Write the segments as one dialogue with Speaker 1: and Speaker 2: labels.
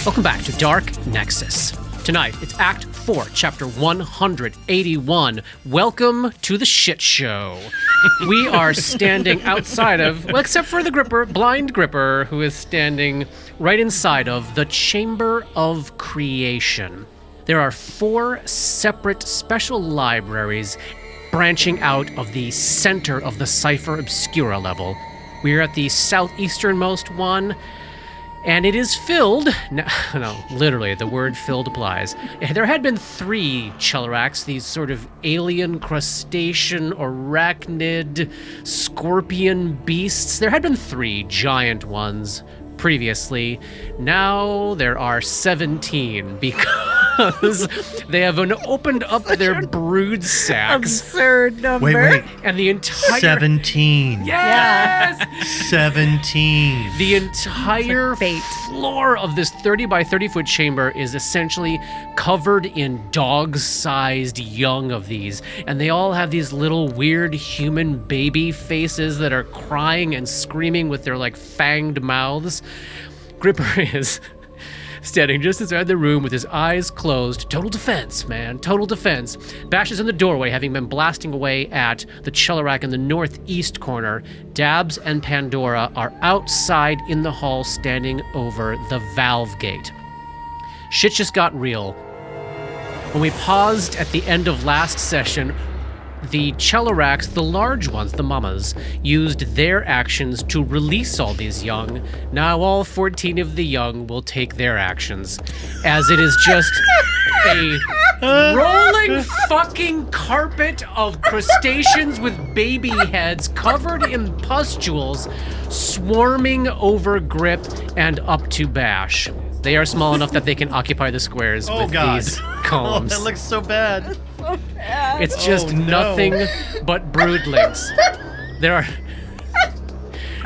Speaker 1: Welcome back to Dark Nexus. Tonight, it's Act 4, Chapter 181. Welcome to the shit show. We are standing outside of, well, except for the Gripper, blind Gripper, who is standing right inside of the Chamber of Creation. There are 4 separate special libraries branching out of the center of the Cipher Obscura level. We're at the southeasternmost one, and it is filled. No, literally, the word filled applies. There had been 3 Chelaracs, these sort of alien, crustacean, arachnid, scorpion beasts. There had been 3 giant ones previously. Now there are 17 because they have opened up their brood sacks.
Speaker 2: Absurd number.
Speaker 3: Wait.
Speaker 1: And the entire...
Speaker 3: 17.
Speaker 1: Yes!
Speaker 3: 17.
Speaker 1: The entire
Speaker 2: It's like fate.
Speaker 1: floor of this 30 by 30 foot chamber is essentially covered in dog-sized young of these. And they all have these little weird human baby faces that are crying and screaming with their like fanged mouths. Gripper is standing just inside the room with his eyes closed. Total defense, man. Total defense. Bash is in the doorway, having been blasting away at the Chellarac in the northeast corner. Dabs and Pandora are outside in the hall, standing over the valve gate. Shit just got real. When we paused at the end of last session, the Chellaracs, the large ones, the mamas, used their actions to release all these young. Now all 14 of the young will take their actions, as it is just a rolling fucking carpet of crustaceans with baby heads covered in pustules swarming over Grip and up to Bash. They are small enough that they can occupy the squares with these columns.
Speaker 3: Oh, that looks so bad.
Speaker 1: It's just nothing but broodlings. There are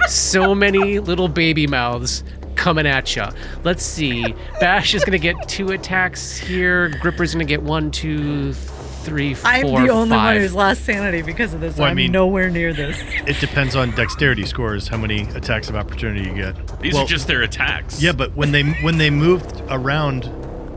Speaker 1: so many little baby mouths coming at you. Let's see. Bash is going to get 2 attacks here. Gripper's going to get 1, 2, 3, 4,
Speaker 2: I'm the only
Speaker 1: 5.
Speaker 2: one who's lost sanity because of this.
Speaker 3: Well, I
Speaker 2: I'm
Speaker 3: mean-
Speaker 2: nowhere near this.
Speaker 3: It depends on dexterity scores, how many attacks of opportunity you get.
Speaker 4: These are just their attacks.
Speaker 3: Yeah, but when they moved around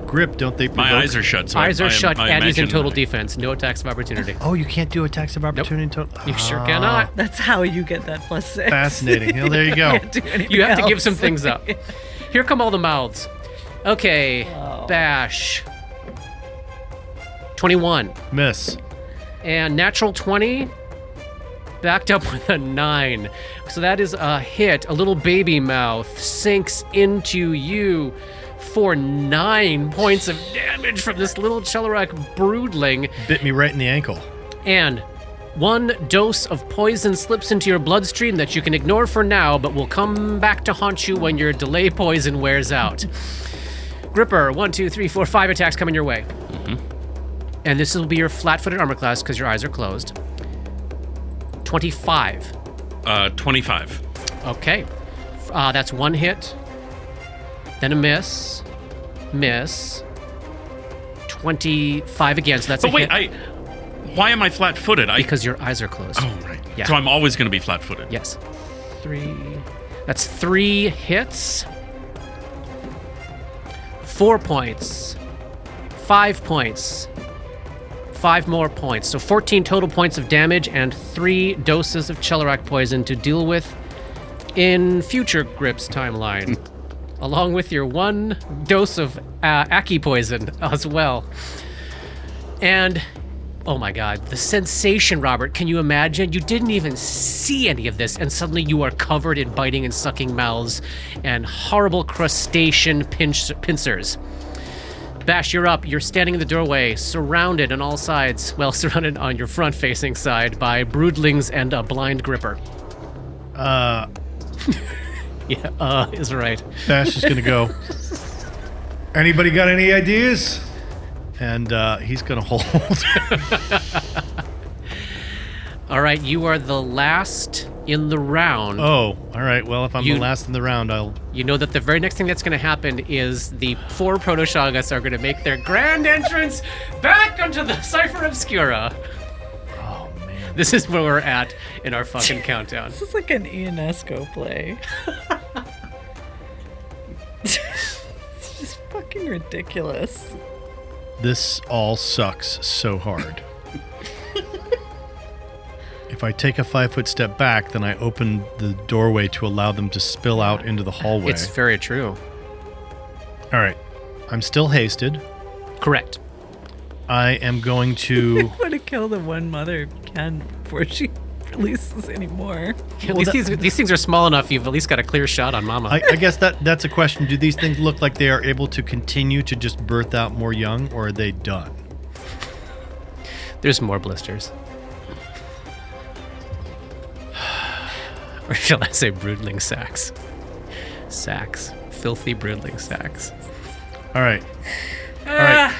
Speaker 3: Grip, don't they provoke?
Speaker 4: My eyes are shut. So
Speaker 1: Eyes are shut,
Speaker 4: I
Speaker 1: and he's in
Speaker 4: imagine-
Speaker 1: total defense. No attacks of opportunity.
Speaker 3: Oh, you can't do attacks of opportunity total?
Speaker 1: You sure cannot.
Speaker 2: That's how you get that +6.
Speaker 3: Fascinating. Well, there you go.
Speaker 2: Can't do anything
Speaker 1: You have to give
Speaker 2: else.
Speaker 1: some things up. Here come all the mouths. Okay, Bash. 21.
Speaker 3: Miss.
Speaker 1: And natural 20, backed up with a 9. So that is a hit. A little baby mouth sinks into you for 9 points of damage from this little Chellarac broodling.
Speaker 3: Bit me right in the ankle.
Speaker 1: And 1 dose of poison slips into your bloodstream that you can ignore for now, but will come back to haunt you when your delay poison wears out. Gripper, 1, 2, 3, 4, 5 attacks coming your way. And this will be your flat-footed armor class because your eyes are closed. 25.
Speaker 4: 25.
Speaker 1: Okay. That's 1 hit. Then a miss. Miss. 25 again, so that's
Speaker 4: But
Speaker 1: a
Speaker 4: wait,
Speaker 1: hit.
Speaker 4: why am I flat-footed?
Speaker 1: Because your eyes are closed.
Speaker 4: Oh, right.
Speaker 1: Yeah.
Speaker 4: So I'm always going to be flat-footed.
Speaker 1: Yes. 3. That's 3 hits. 4 points. 5 points. 5 more points. So 14 total points of damage and 3 doses of Chellarac poison to deal with in future Grip's timeline. Along with your 1 dose of Aki poison as well. And, oh my god, the sensation, Robert, can you imagine? You didn't even see any of this, and suddenly you are covered in biting and sucking mouths and horrible crustacean pincers. Bash, you're up. You're standing in the doorway, surrounded on all sides. Well, surrounded on your front-facing side by broodlings and a blind Gripper. Yeah, is right.
Speaker 3: Bash is going to go. Anybody got any ideas? And he's going to hold.
Speaker 1: All right, you are the last in the round.
Speaker 3: Oh, all right. Well, if I'm the last in the round, I'll...
Speaker 1: You know that the very next thing that's going to happen is the 4 Protoshagas are going to make their grand entrance back onto the Cipher Obscura.
Speaker 3: Oh, man.
Speaker 1: This is where we're at in our fucking countdown.
Speaker 2: This is like an Ionesco play. It's just fucking ridiculous.
Speaker 3: This all sucks so hard. If I take a 5-foot step back, then I open the doorway to allow them to spill out into the hallway.
Speaker 1: It's very true.
Speaker 3: All right. I'm still hasted.
Speaker 1: Correct.
Speaker 3: I am going to...
Speaker 2: I want to kill the one mother if you can before she releases anymore.
Speaker 1: At least these things are small enough. You've at least got a clear shot on Mama.
Speaker 3: I guess that's a question. Do these things look like they are able to continue to just birth out more young, or are they done?
Speaker 1: There's more blisters. Or shall I say broodling sacks? Sacks. Filthy broodling sacks.
Speaker 3: All right. All right.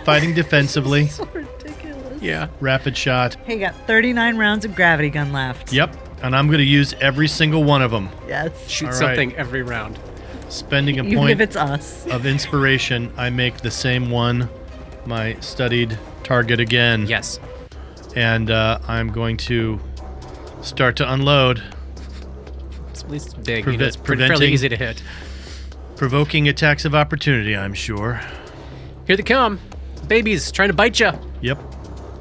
Speaker 3: Fighting defensively.
Speaker 2: So ridiculous.
Speaker 1: Yeah.
Speaker 3: Rapid shot.
Speaker 2: Hey, you got 39 rounds of gravity gun left.
Speaker 3: Yep. And I'm going to use every single one of them.
Speaker 2: Yes.
Speaker 1: Shoot
Speaker 3: All right.
Speaker 1: something every round.
Speaker 3: Spending a
Speaker 2: Even
Speaker 3: point
Speaker 2: if it's us.
Speaker 3: of inspiration, I make the same one my studied target again.
Speaker 1: Yes.
Speaker 3: And I'm going to start to unload.
Speaker 1: It's at least big.
Speaker 3: Preve-
Speaker 1: It's fairly
Speaker 3: preventing-
Speaker 1: easy to hit.
Speaker 3: Provoking attacks of opportunity, I'm sure.
Speaker 1: Here they come. Babies trying to bite you.
Speaker 3: Yep.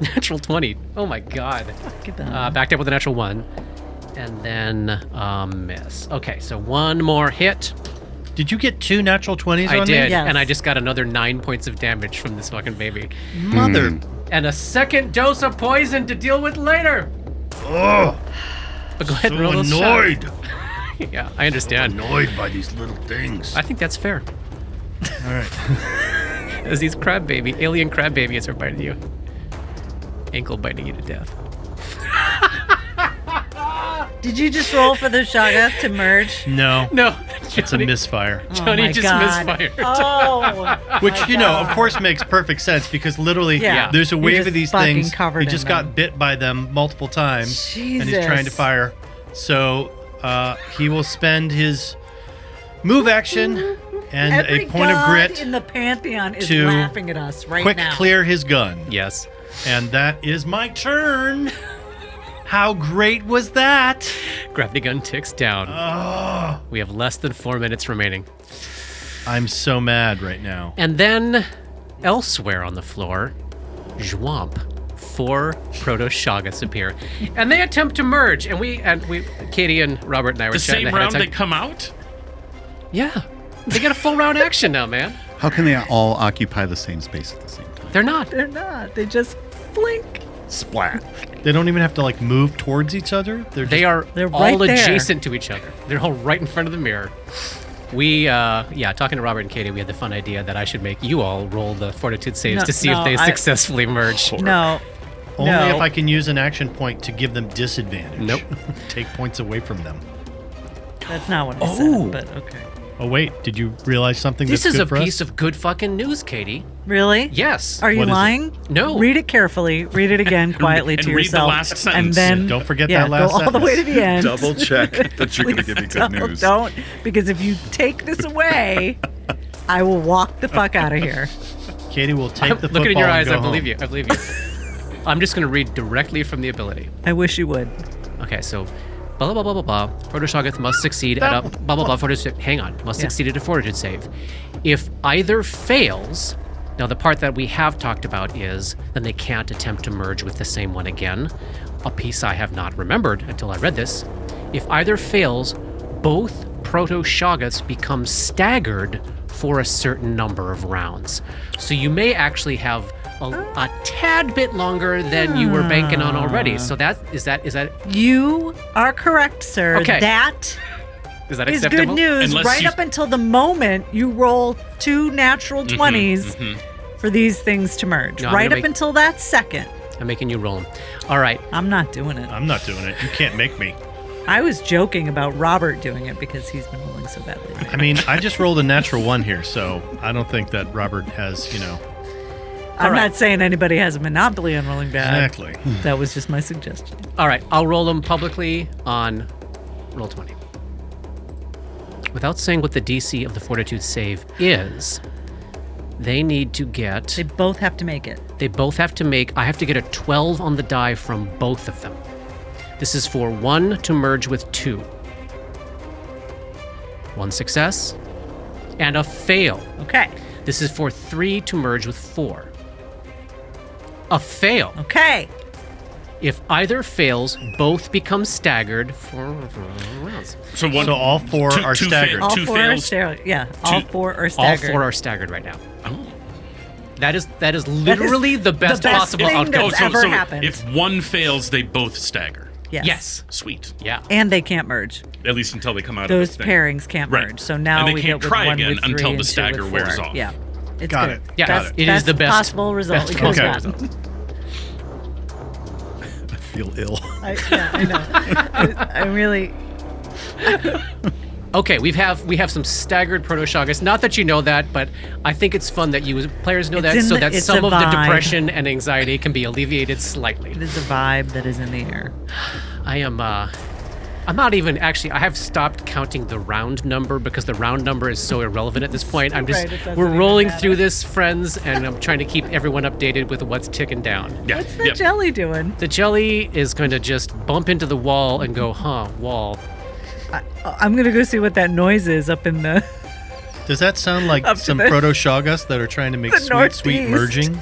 Speaker 1: Natural 20. Oh my god.
Speaker 2: Look at that.
Speaker 1: Backed up with a natural 1. And then miss. Okay, so one more hit.
Speaker 3: Did you get 2 natural 20s
Speaker 1: I
Speaker 3: on
Speaker 1: did.
Speaker 3: me?
Speaker 2: Yes.
Speaker 1: And I just got another 9 points of damage from this fucking baby.
Speaker 3: Mother.
Speaker 1: And a second dose of poison to deal with later.
Speaker 3: Oh,
Speaker 1: But go ahead and roll
Speaker 3: so
Speaker 1: those
Speaker 3: annoyed.
Speaker 1: shots. Yeah, I understand.
Speaker 3: Annoyed by these little things.
Speaker 1: I think that's fair.
Speaker 3: All right.
Speaker 1: As these alien crab babies are biting you. Ankle biting you to death.
Speaker 2: Did you just roll for the shotgun to merge?
Speaker 3: No,
Speaker 1: No,
Speaker 3: it's a misfire.
Speaker 1: Johnny
Speaker 2: oh my
Speaker 1: just
Speaker 2: God.
Speaker 1: misfired.
Speaker 2: Oh.
Speaker 3: Which,
Speaker 2: my
Speaker 3: you know,
Speaker 2: God.
Speaker 3: of course makes perfect sense because literally
Speaker 2: Yeah.
Speaker 3: there's a
Speaker 2: You're
Speaker 3: wave
Speaker 2: just
Speaker 3: of these
Speaker 2: fucking
Speaker 3: things.
Speaker 2: covered
Speaker 3: He
Speaker 2: in
Speaker 3: just
Speaker 2: them.
Speaker 3: got bit by them multiple times and he's trying to
Speaker 2: Jesus.
Speaker 3: fire. So he will spend his move action and
Speaker 2: Every
Speaker 3: a point of
Speaker 2: god
Speaker 3: grit
Speaker 2: in the pantheon is
Speaker 3: to
Speaker 2: laughing at us right
Speaker 3: quick
Speaker 2: now.
Speaker 3: clear his gun.
Speaker 1: Yes.
Speaker 3: And that is my turn. How great was that?
Speaker 1: Gravity gun ticks down.
Speaker 3: Oh,
Speaker 1: We have less than 4 minutes remaining.
Speaker 3: I'm so mad right now.
Speaker 1: And then, elsewhere on the floor, Zwamp. 4 proto-Shagas appear. And they attempt to merge. And we Katie and Robert and I were
Speaker 4: The
Speaker 1: chatting
Speaker 4: same
Speaker 1: ahead of
Speaker 4: round
Speaker 1: time.
Speaker 4: they come out?
Speaker 1: Yeah. They get a full round action now, man.
Speaker 5: How can they all occupy the same space at the same time?
Speaker 1: They're not.
Speaker 2: They're not. They just blink.
Speaker 5: Splat.
Speaker 3: They don't even have to like move towards each other.
Speaker 1: They are
Speaker 2: They're
Speaker 1: all
Speaker 2: right there.
Speaker 1: adjacent to each other. They're all right in front of the mirror. We, talking to Robert and Katie, we had the fun idea that I should make you all roll the fortitude saves
Speaker 2: No,
Speaker 1: to see if
Speaker 2: no,
Speaker 1: they
Speaker 2: I-
Speaker 1: successfully merge.
Speaker 2: No.
Speaker 3: only
Speaker 2: no.
Speaker 3: if I can use an action point to give them disadvantage.
Speaker 1: Nope.
Speaker 3: Take points away from them.
Speaker 2: That's not what I
Speaker 1: Oh.
Speaker 2: said, but okay.
Speaker 3: Oh wait, did you realize something
Speaker 1: This
Speaker 3: that's
Speaker 1: is
Speaker 3: good
Speaker 1: a
Speaker 3: for
Speaker 1: piece
Speaker 3: us?
Speaker 1: of good fucking news, Katie.
Speaker 2: Really?
Speaker 1: Yes.
Speaker 2: Are you
Speaker 3: What is it?
Speaker 2: lying?
Speaker 1: No.
Speaker 2: Read it carefully. Read it again quietly
Speaker 4: and
Speaker 2: to
Speaker 4: read the
Speaker 2: yourself.
Speaker 4: last
Speaker 2: And
Speaker 4: sentence.
Speaker 2: then
Speaker 3: Don't forget
Speaker 2: yeah,
Speaker 3: that last
Speaker 2: go all the way to the end.
Speaker 5: Double check that you're going to give me good
Speaker 2: Don't-
Speaker 5: news.
Speaker 2: Don't, because if you take this away, I will walk the fuck out of here.
Speaker 3: Katie will take the football
Speaker 1: Look in your eyes.
Speaker 3: and go
Speaker 1: I believe
Speaker 3: home.
Speaker 1: you. I believe you. I'm just going to read directly from the ability.
Speaker 2: I wish you would.
Speaker 1: Okay, so blah, blah, blah, blah, blah. Proto-Shoggoth must succeed at a blah, blah, blah, fortitude. Hang on. Must
Speaker 2: Yeah.
Speaker 1: succeed at a fortitude save. If either fails, now the part that we have talked about is then they can't attempt to merge with the same one again. A piece I have not remembered until I read this. If either fails, both Proto-Shoggoths become staggered for a certain number of rounds. So you may actually have a tad bit longer than you were banking on already. So is that
Speaker 2: You are correct, sir.
Speaker 1: Okay.
Speaker 2: That
Speaker 1: is that
Speaker 2: is
Speaker 1: acceptable?
Speaker 2: good news.
Speaker 4: Unless
Speaker 2: Right
Speaker 4: you-
Speaker 2: up until the moment you roll 2 natural 20s for these things to merge.
Speaker 1: No, I'm
Speaker 2: right
Speaker 1: gonna
Speaker 2: up
Speaker 1: make-
Speaker 2: until that second.
Speaker 1: I'm making you roll them. All right.
Speaker 2: I'm not doing it.
Speaker 3: I'm not doing it. You can't make me.
Speaker 2: I was joking about Robert doing it because he's been rolling so badly.
Speaker 3: I mean, I just rolled a natural 1 here, so I don't think that Robert has,
Speaker 2: I'm
Speaker 1: right.
Speaker 2: not saying anybody has a monopoly on rolling bad.
Speaker 3: exactly.
Speaker 2: That was just my suggestion.
Speaker 1: All right. I'll roll them publicly on roll 20. Without saying what the DC of the fortitude save is, they need to get.
Speaker 2: They both have to make it.
Speaker 1: They both have to make. I have to get a 12 on the die from both of them. This is for 1 to merge with 2. 1 success and a fail.
Speaker 2: Okay.
Speaker 1: This is for 3 to merge with 4. A fail.
Speaker 2: Okay.
Speaker 1: If either fails, both become staggered for rounds.
Speaker 4: So
Speaker 3: all 4 are staggered.
Speaker 2: All
Speaker 4: Two
Speaker 2: 4
Speaker 4: fails.
Speaker 2: are staggered. Yeah, all 4 are
Speaker 1: All
Speaker 2: staggered.
Speaker 1: 4 are staggered right now.
Speaker 4: Oh.
Speaker 1: That is literally the best possible
Speaker 2: thing
Speaker 1: outcome.
Speaker 2: that's ever happened.
Speaker 4: If one fails, they both stagger.
Speaker 2: Yes.
Speaker 4: Sweet.
Speaker 1: Yeah.
Speaker 2: And they can't merge.
Speaker 4: At least until they come out
Speaker 2: Those
Speaker 4: of the thing.
Speaker 2: pairings can't
Speaker 4: Right.
Speaker 2: merge. So now
Speaker 4: And they
Speaker 2: we
Speaker 4: can't
Speaker 2: get with
Speaker 4: try
Speaker 2: 1
Speaker 4: again
Speaker 2: with 3
Speaker 4: until
Speaker 2: and
Speaker 4: the
Speaker 2: 2
Speaker 4: stagger
Speaker 2: with
Speaker 4: wears
Speaker 2: 4.
Speaker 4: off.
Speaker 2: Yeah. It's
Speaker 3: Got
Speaker 2: good.
Speaker 3: it.
Speaker 1: Yeah,
Speaker 2: Best-
Speaker 1: it is the best
Speaker 2: possible result.
Speaker 1: best
Speaker 2: It goes
Speaker 1: possible
Speaker 2: bad.
Speaker 1: result.
Speaker 3: I feel ill.
Speaker 2: I know. I really.
Speaker 1: Okay, we have some staggered Protoshogus. Not that you know that, but I think it's fun that you as players know
Speaker 2: It's
Speaker 1: that,
Speaker 2: in
Speaker 1: so
Speaker 2: the-
Speaker 1: that
Speaker 2: it's
Speaker 1: some
Speaker 2: a
Speaker 1: of the
Speaker 2: vibe.
Speaker 1: depression and anxiety can be alleviated slightly.
Speaker 2: It is a vibe that is in the air.
Speaker 1: I am I'm not even actually. I have stopped counting the round number because the round number is so irrelevant at this point. I'm just
Speaker 2: Right, it doesn't
Speaker 1: we're
Speaker 2: even
Speaker 1: rolling
Speaker 2: matter.
Speaker 1: through this, friends, and I'm trying to keep everyone updated with what's ticking down.
Speaker 4: Yeah.
Speaker 2: What's the
Speaker 4: Yep.
Speaker 2: jelly doing?
Speaker 1: The jelly is going to just bump into the wall and go, wall.
Speaker 2: I'm gonna go see what that noise is up in the.
Speaker 3: Does that sound like
Speaker 2: Up to
Speaker 3: some
Speaker 2: the-
Speaker 3: Proto-Shogus that are trying to make
Speaker 2: the
Speaker 3: sweet
Speaker 2: northeast.
Speaker 3: merging?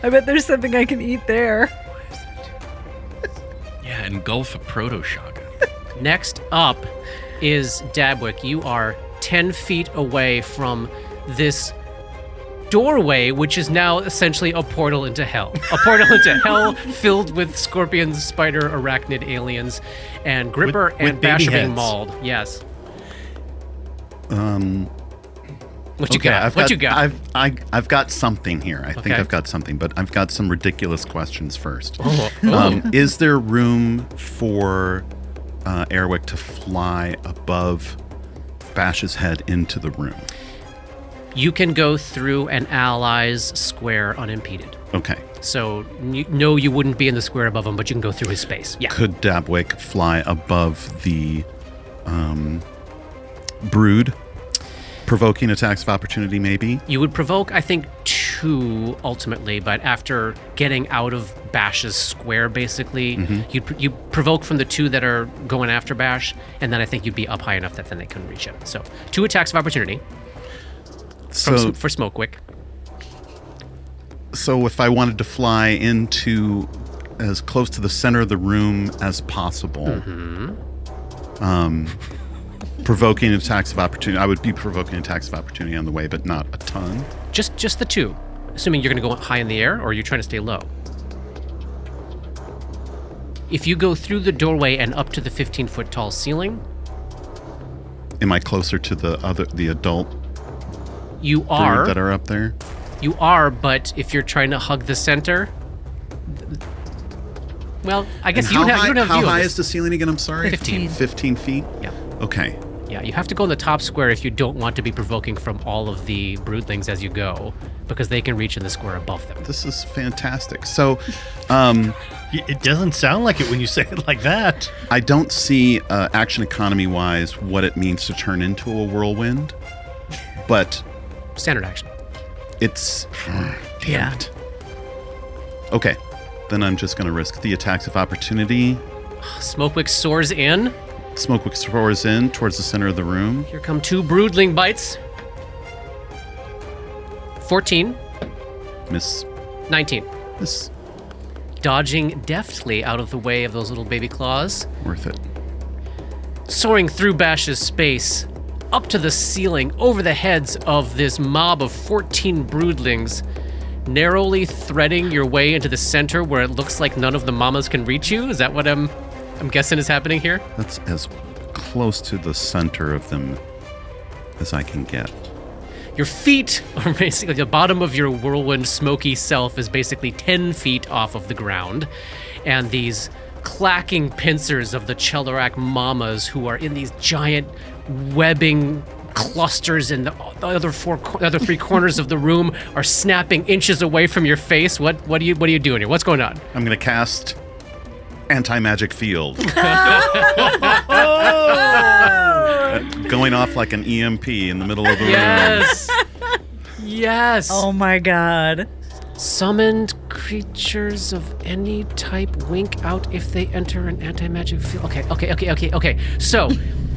Speaker 2: I bet there's something I can eat there.
Speaker 4: Yeah, engulf a Protoshogun.
Speaker 1: Next up is Dabwick. You are 10 feet away from this doorway, which is now essentially a portal into hell. A portal into hell filled with scorpions, spider, arachnid, aliens, and Gripper
Speaker 3: With
Speaker 1: and
Speaker 3: baby
Speaker 1: Bash are being
Speaker 3: heads.
Speaker 1: mauled. Yes. What you
Speaker 5: Okay,
Speaker 1: got? What you got?
Speaker 5: I've got something here. I think
Speaker 1: Okay.
Speaker 5: I've got something, but I've got some ridiculous questions first.
Speaker 1: Oh.
Speaker 5: Is there room for Airwick to fly above Bash's head into the room?
Speaker 1: You can go through an ally's square unimpeded.
Speaker 5: Okay.
Speaker 1: So, no, you wouldn't be in the square above him, but you can go through his space. Yeah.
Speaker 5: Could Dabwick fly above the brood, provoking attacks of opportunity? Maybe.
Speaker 1: You would provoke, I think, 2 ultimately, but after getting out of Bash's square, basically, you provoke from the 2 that are going after Bash, and then I think you'd be up high enough that then they couldn't reach him. So 2 attacks of opportunity for Smokewick.
Speaker 5: So if I wanted to fly into as close to the center of the room as possible, provoking attacks of opportunity, I would be provoking attacks of opportunity on the way, but not a ton.
Speaker 1: Just the 2, assuming you're going to go high in the air, or are you trying to stay low? If you go through the doorway and up to the 15-foot tall ceiling,
Speaker 5: Am I closer to the adult
Speaker 1: you
Speaker 5: brood
Speaker 1: are.
Speaker 5: that are up there?
Speaker 1: You are, but if you're trying to hug the center, well, I guess you
Speaker 5: how
Speaker 1: don't have,
Speaker 5: high,
Speaker 1: you don't have
Speaker 5: how
Speaker 1: view of
Speaker 5: high
Speaker 1: this.
Speaker 5: is the ceiling again? I'm sorry.
Speaker 1: 15.
Speaker 5: 15 feet.
Speaker 1: Yeah.
Speaker 5: Okay.
Speaker 1: Yeah, you have to go in the top square if you don't want to be provoking from all of the broodlings as you go, because they can reach in the square above them.
Speaker 5: This is fantastic. So,
Speaker 3: It doesn't sound like it when you say it like that.
Speaker 5: I don't see action economy wise what it means to turn into a whirlwind, but
Speaker 1: Standard action.
Speaker 5: it's
Speaker 2: Yeah.
Speaker 5: okay. Then I'm just going to risk the attacks of opportunity.
Speaker 1: Smokewick soars in.
Speaker 5: Smokewick soars in towards the center of the room.
Speaker 1: Here come 2 broodling bites. 14,
Speaker 5: Miss.
Speaker 1: 19.
Speaker 5: Miss.
Speaker 1: Dodging deftly out of the way of those little baby claws.
Speaker 5: Worth it.
Speaker 1: Soaring through Bash's space, up to the ceiling, over the heads of this mob of 14 broodlings, narrowly threading your way into the center where it looks like none of the mamas can reach you. Is that what I'm guessing is happening here?
Speaker 5: That's as close to the center of them as I can get.
Speaker 1: Your feet are basically, the bottom of your whirlwind smoky self is basically 10 feet off of the ground. And these clacking pincers of the Chelorak mamas who are in these giant webbing clusters in the other 3 corners of the room are snapping inches away from your face. What are you doing here? What's going on?
Speaker 5: I'm going to cast anti-magic field. Going off like an EMP in the middle of the room.
Speaker 1: Yes. Yes.
Speaker 2: Oh my god.
Speaker 1: Summoned creatures of any type wink out if they enter an anti-magic field. Okay. So,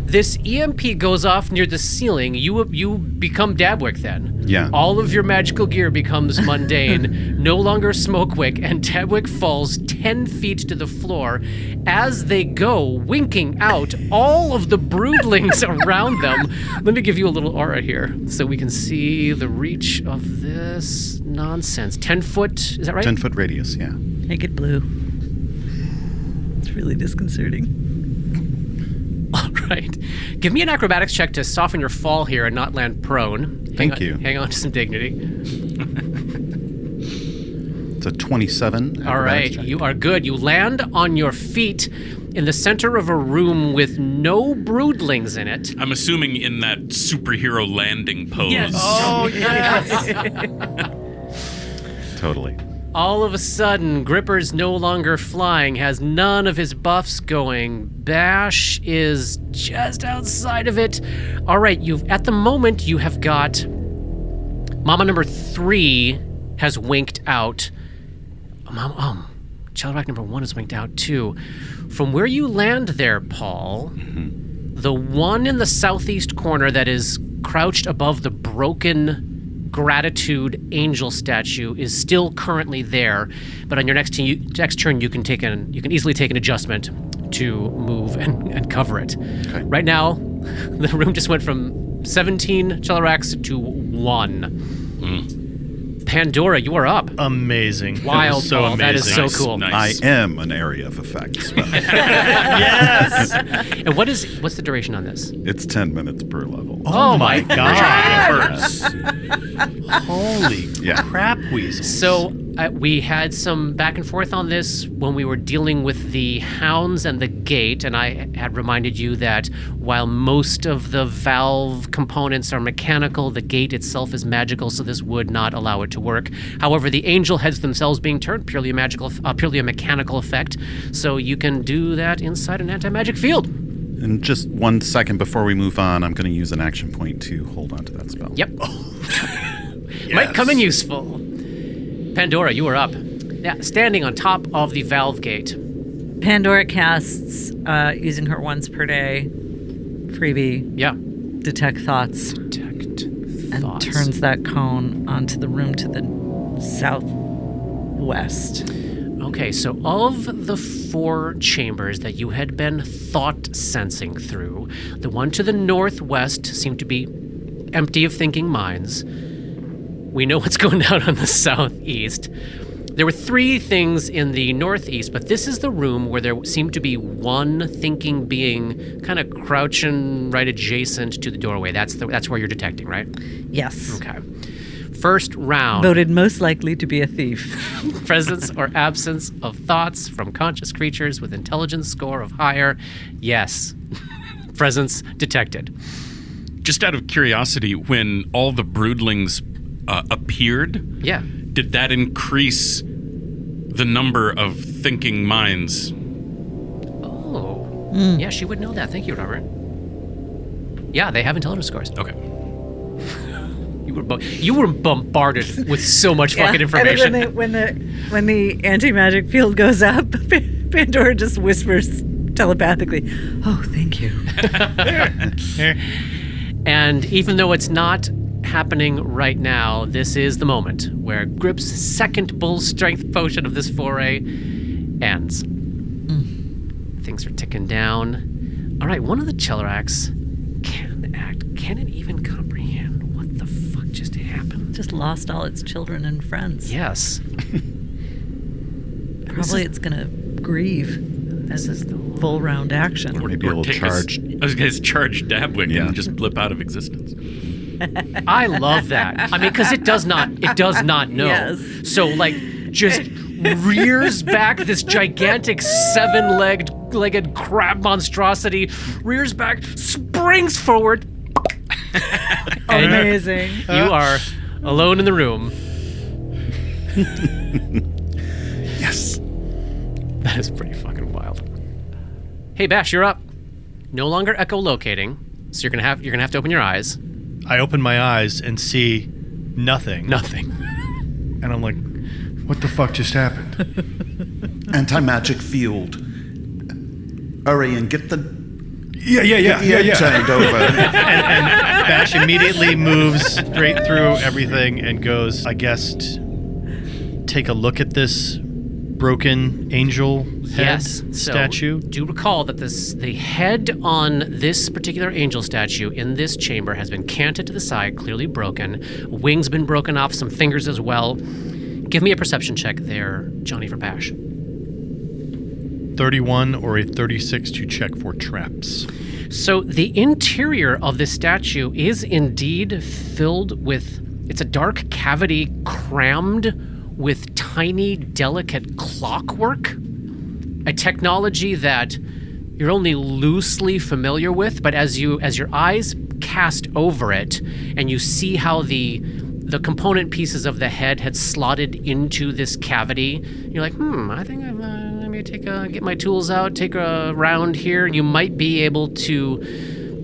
Speaker 1: this EMP goes off near the ceiling. You become Dabwick then.
Speaker 5: Yeah.
Speaker 1: All of your magical gear becomes mundane, no longer Smokewick, and Dabwick falls 10 feet to the floor. As they go, winking out all of the broodlings around them. Let me give you a little aura here so we can see the reach of this nonsense. 10 foot, is that right?
Speaker 5: 10-foot radius, yeah.
Speaker 2: Make it blue. It's really disconcerting.
Speaker 1: All right. Give me an acrobatics check to soften your fall here and not land prone.
Speaker 5: Thank you.
Speaker 1: Hang on to some dignity.
Speaker 5: It's a 27.
Speaker 1: All right.
Speaker 5: acrobatics check.
Speaker 1: You are good. You land on your feet in the center of a room with no broodlings in it.
Speaker 4: I'm assuming in that superhero landing pose.
Speaker 1: Yes.
Speaker 3: Oh, yes.
Speaker 5: Totally.
Speaker 1: All of a sudden, Gripper's no longer flying, has none of his buffs going. Bash is just outside of it. All right, at the moment you have got Mama number 3 has winked out. Childrak number 1 has winked out too. From where you land there, Paul, the one in the southeast corner that is crouched above the broken Gratitude angel statue is still currently there, but on your next turn you can easily take an adjustment to move and cover it.
Speaker 5: Okay.
Speaker 1: Right now, the room just went from 17 Chelarax to 1. Pandora, you are up.
Speaker 3: Amazing.
Speaker 1: Wild,
Speaker 3: so
Speaker 1: Paul. That is so
Speaker 3: amazing.
Speaker 1: cool.
Speaker 4: Nice.
Speaker 5: I am an area of effect spell.
Speaker 3: Yes.
Speaker 1: And what's the duration on this?
Speaker 5: It's 10 minutes per level.
Speaker 1: Oh my
Speaker 3: God. Holy
Speaker 5: Yeah.
Speaker 3: crap weasels.
Speaker 1: So we had some back and forth on this when we were dealing with the hounds and the gate, and I had reminded you that while most of the valve components are mechanical, the gate itself is magical, so this would not allow it to work. However, the angel heads themselves being turned, purely a mechanical effect, so you can do that inside an anti-magic field.
Speaker 5: And just 1 second before we move on, I'm going to use an action point to hold on to that spell.
Speaker 1: Yep. Might come in useful. Pandora, you are up. Now, standing on top of the valve gate.
Speaker 2: Pandora casts, using her once per day freebie,
Speaker 1: Yeah.
Speaker 2: detect thoughts,
Speaker 1: Detect
Speaker 2: and
Speaker 1: thoughts.
Speaker 2: turns that cone onto the room to the southwest.
Speaker 1: Okay, so of the 4 chambers that you had been thought sensing through, the one to the northwest seemed to be empty of thinking minds. We know what's going down on the southeast. There were 3 things in the northeast, but this is the room where there seemed to be one thinking being kind of crouching right adjacent to the doorway. That's where you're detecting, right?
Speaker 2: Yes.
Speaker 1: Okay. First round.
Speaker 2: Voted most likely to be a thief.
Speaker 1: Presence or absence of thoughts from conscious creatures with intelligence score of higher. Yes. Presence detected.
Speaker 4: Just out of curiosity, when all the broodlings appeared,
Speaker 1: Yeah.
Speaker 4: did that increase the number of thinking minds?
Speaker 1: Oh. Yeah, she would know that. Thank you, Robert. Yeah, they have intelligence scores.
Speaker 4: Okay.
Speaker 1: You were bombarded with so much fucking information.
Speaker 2: And when the anti-magic field goes up, Pandora just whispers telepathically, "Oh, thank you."
Speaker 1: And even though it's not happening right now, this is the moment where Grip's second bull strength potion of this foray ends. Things are ticking down. All right, one of the Chelarax can act. Can it even comprehend what the fuck just happened?
Speaker 2: Just lost all its children and friends.
Speaker 1: Yes.
Speaker 2: Probably it's gonna grieve. This is the full round action.
Speaker 5: Or maybe it'll
Speaker 4: take
Speaker 5: charge.
Speaker 4: I was going to charge Dabwick
Speaker 5: Yeah.
Speaker 4: and just blip out of existence.
Speaker 1: I love that. I mean, because it does not know.
Speaker 2: Yes.
Speaker 1: So just rears back this gigantic 7-legged crab monstrosity, rears back, springs forward. And
Speaker 2: Amazing.
Speaker 1: you are alone in the room.
Speaker 5: Yes.
Speaker 1: That is pretty fucking wild. Hey Bash, you're up. No longer echolocating, so you're gonna have to open your eyes.
Speaker 3: I open my eyes and see nothing.
Speaker 1: Nothing.
Speaker 3: And I'm like, what the fuck just happened?
Speaker 5: Anti-magic field. Hurry and get the
Speaker 3: Yeah.
Speaker 5: turned over.
Speaker 3: And Bash immediately moves straight through everything and goes, I guess, take a look at this broken angel head statue.
Speaker 1: So do recall that the head on this particular angel statue in this chamber has been canted to the side, clearly broken. Wings been broken off, some fingers as well. Give me a perception check there, Johnny, for Bash.
Speaker 3: 31 or a 36 to check for traps.
Speaker 1: So the interior of this statue is indeed filled with, it's a dark cavity crammed with tiny, delicate clockwork, a technology that you're only loosely familiar with, but as your eyes cast over it and you see how the component pieces of the head had slotted into this cavity, you're like, I think let me get my tools out, take a round here. You might be able to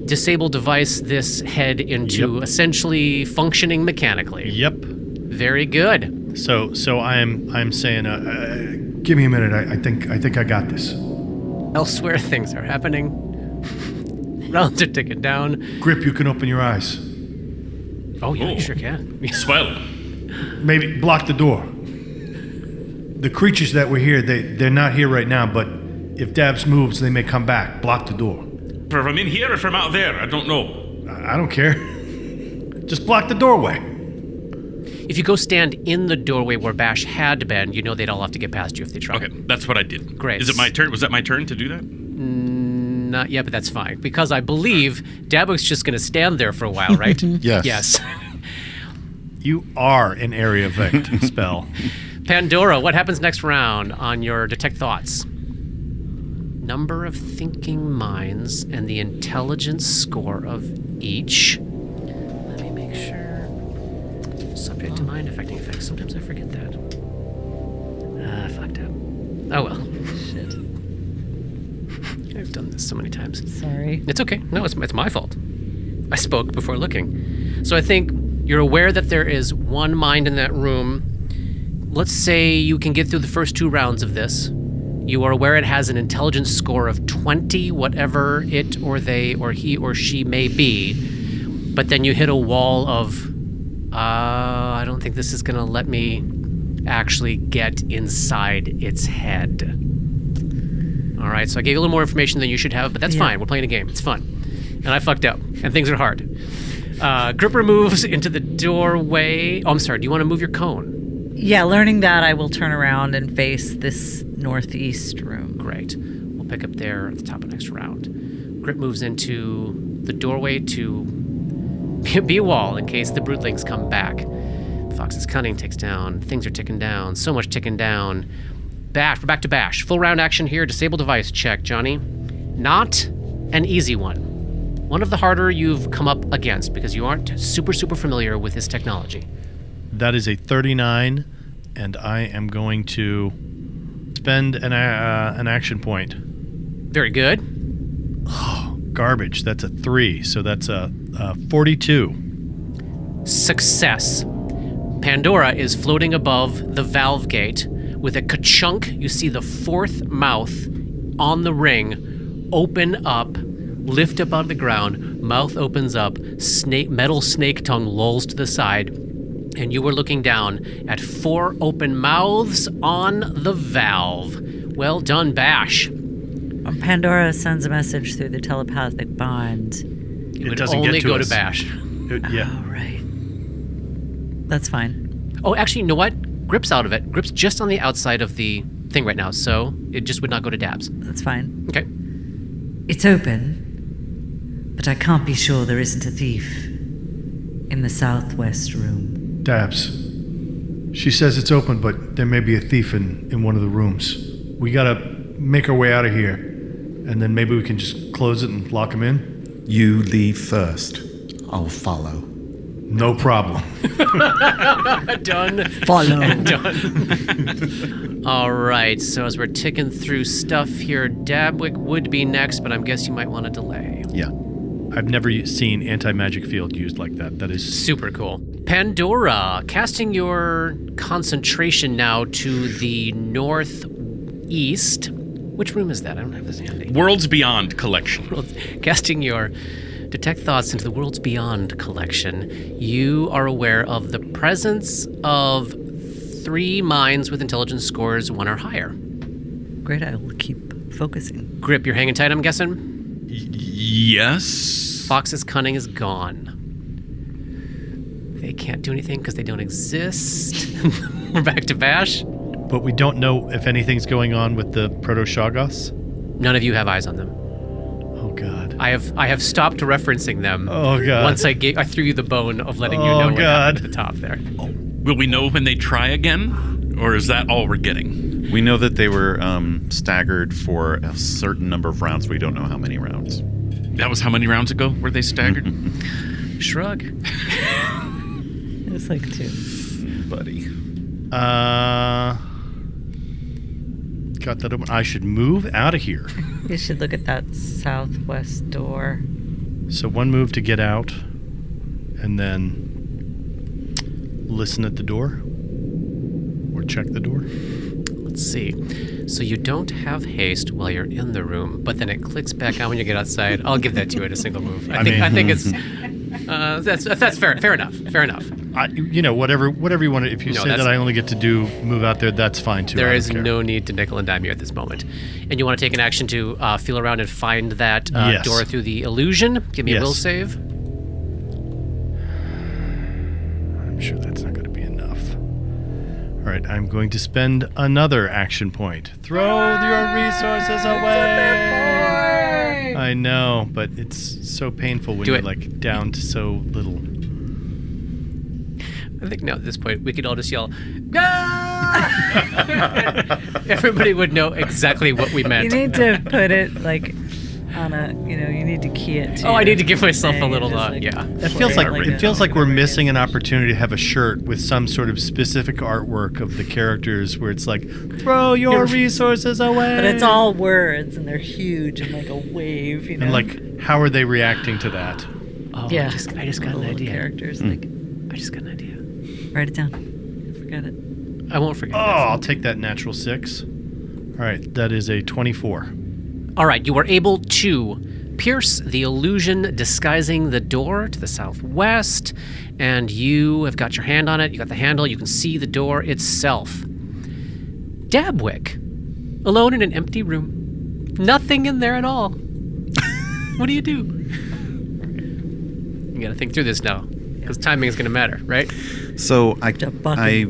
Speaker 1: disable device this head into essentially functioning mechanically.
Speaker 3: Yep.
Speaker 1: Very good.
Speaker 3: So I'm saying, give me a minute. I think I got this.
Speaker 1: Elsewhere, things are happening. Rounds are ticking down.
Speaker 3: Grip, you can open your eyes.
Speaker 1: Oh, yeah, you sure can.
Speaker 4: Swell.
Speaker 3: Maybe block the door. The creatures that were here, they're not here right now, but if Dabs moves, they may come back. Block the door.
Speaker 4: From in here or from out there? I don't know.
Speaker 3: I don't care. Just block the doorway.
Speaker 1: If you go stand in the doorway where Bash had been, you know they'd all have to get past you if they tried.
Speaker 4: Okay, that's what I did.
Speaker 1: Great.
Speaker 4: Is it my turn? Was that my turn to do that?
Speaker 1: Not yet, but that's fine. Because I believe Dabbo's just going to stand there for a while, right?
Speaker 5: Yes.
Speaker 1: Yes.
Speaker 3: You are an area effect spell.
Speaker 1: Pandora, what happens next round on your Detect Thoughts? Number of thinking minds and the intelligence score of each. Let me make sure. Subject to mind affecting effects. Sometimes I forget that. Fucked up. Oh well.
Speaker 2: Shit.
Speaker 1: I've done this so many times.
Speaker 2: Sorry.
Speaker 1: It's okay. No, it's my fault. I spoke before looking. So I think you're aware that there is one mind in that room. Let's say you can get through the first 2 rounds of this. You are aware it has an intelligence score of 20, whatever it or they or he or she may be. But then you hit a wall of, I don't think this is going to let me actually get inside its head. All right, so I gave you a little more information than you should have, but that's fine. We're playing a game. It's fun. And I fucked up, and things are hard. Gripper moves into the doorway. Oh, I'm sorry. Do you want to move your cone?
Speaker 2: Yeah, learning that, I will turn around and face this northeast room.
Speaker 1: Great. We'll pick up there at the top of next round. Grip moves into the doorway to be a wall in case the broodlings come back. Fox's cunning ticks down. Things are ticking down. So much ticking down. Bash. We're back to Bash. Full round action here. Disable device check, Johnny. Not an easy one. One of the harder you've come up against because you aren't super familiar with this technology.
Speaker 3: That is a 39, and I am going to spend an action point.
Speaker 1: Very good.
Speaker 3: Oh, garbage. That's a 3, so that's a 42.
Speaker 1: Success. Pandora is floating above the valve gate. With a ka-chunk, you see the 4th mouth on the ring open up, lift up out of the ground. Mouth opens up, metal snake tongue lolls to the side, and you were looking down at 4 open mouths on the valve. Well done, Bash.
Speaker 2: Pandora sends a message through the telepathic bond.
Speaker 1: It would
Speaker 3: doesn't
Speaker 1: only
Speaker 3: get to
Speaker 1: go
Speaker 3: us.
Speaker 1: to Bash.
Speaker 3: Yeah.
Speaker 2: Oh, right. That's fine.
Speaker 1: Oh, actually, you know what? Grip's out of it. Grip's just on the outside of the thing right now, so it just would not go to Dabs.
Speaker 2: That's fine.
Speaker 1: Okay.
Speaker 2: It's open, but I can't be sure there isn't a thief in the southwest room.
Speaker 3: Dabs. She says it's open, but there may be a thief in one of the rooms. We gotta make our way out of here, and then maybe we can just close it and lock him in.
Speaker 5: You leave first. I'll follow.
Speaker 3: No problem.
Speaker 1: Done.
Speaker 2: Follow.
Speaker 1: And done. All right, so as we're ticking through stuff here, Dabwick would be next, but I guess you might want to delay.
Speaker 5: Yeah.
Speaker 3: I've never seen anti-magic field used like that. That is
Speaker 1: Super cool. Pandora, casting your concentration now to the northeast northeast. Which room is that? I don't have this handy.
Speaker 4: Worlds Beyond collection.
Speaker 1: Casting your Detect Thoughts into the Worlds Beyond collection, you are aware of the presence of 3 minds with intelligence scores 1 or higher.
Speaker 2: Great, I will keep focusing.
Speaker 1: Grip, you're hanging tight, I'm guessing?
Speaker 4: Yes.
Speaker 1: Fox's cunning is gone. They can't do anything because they don't exist. We're back to Bash.
Speaker 3: But we don't know if anything's going on with the Proto-Shoggoths.
Speaker 1: None of you have eyes on them.
Speaker 3: Oh, God.
Speaker 1: I have stopped referencing them.
Speaker 3: Oh, God.
Speaker 1: Once I threw you the bone of letting you know what happened at the top there.
Speaker 4: Will we know when they try again? Or is that all we're getting?
Speaker 5: We know that they were staggered for a certain number of rounds. We don't know how many rounds.
Speaker 4: That was how many rounds ago were they staggered?
Speaker 1: Shrug.
Speaker 2: It was like 2.
Speaker 5: Buddy.
Speaker 3: Got that open. I should move out of here.
Speaker 2: You should look at that southwest door.
Speaker 3: So 1 move to get out, and then listen at the door, or check the door.
Speaker 1: Let's see. So you don't have haste while you're in the room, but then it clicks back on when you get outside. I'll give that to you at a single move. I think it's that's fair. Fair enough. Fair enough.
Speaker 3: Whatever you want to. If you say that I only get to do move out there, that's fine too.
Speaker 1: There is no need to nickel and dime you at this moment. And you want to take an action to feel around and find that
Speaker 3: Yes.
Speaker 1: door through the illusion. Give me a will save.
Speaker 3: I'm sure that's not going to be enough. All right, I'm going to spend another action point. Throw your resources away. I know, but it's so painful when
Speaker 1: Do
Speaker 3: you're
Speaker 1: it.
Speaker 3: like down to so little.
Speaker 1: I think now at this point we could all just yell, "Ah!" Everybody would know exactly what we meant.
Speaker 2: You need to put it like on a, you need to key it to.
Speaker 1: Oh, I need to give myself a little,
Speaker 2: just,
Speaker 1: yeah.
Speaker 3: It feels like
Speaker 2: a-
Speaker 3: it feels like we're missing an opportunity to have a shirt with some sort of specific artwork of the characters where it's like, throw your resources away.
Speaker 2: But it's all words and they're huge and like a wave,
Speaker 3: And like, how are they reacting to that?
Speaker 1: Oh,
Speaker 2: Yeah.
Speaker 1: I just got an
Speaker 2: little
Speaker 1: idea.
Speaker 2: characters, like,
Speaker 1: I just got an idea.
Speaker 2: write it down. Forget it.
Speaker 1: I won't forget.
Speaker 3: Oh, I'll take that natural 6. All right, that is a 24.
Speaker 1: All right, you were able to pierce the illusion disguising the door to the southwest, and you have got your hand on it. You got the handle. You can see the door itself. Dabwick, alone in an empty room. Nothing in there at all. What do? You got to think through this now, because timing is going to matter, right?
Speaker 5: So I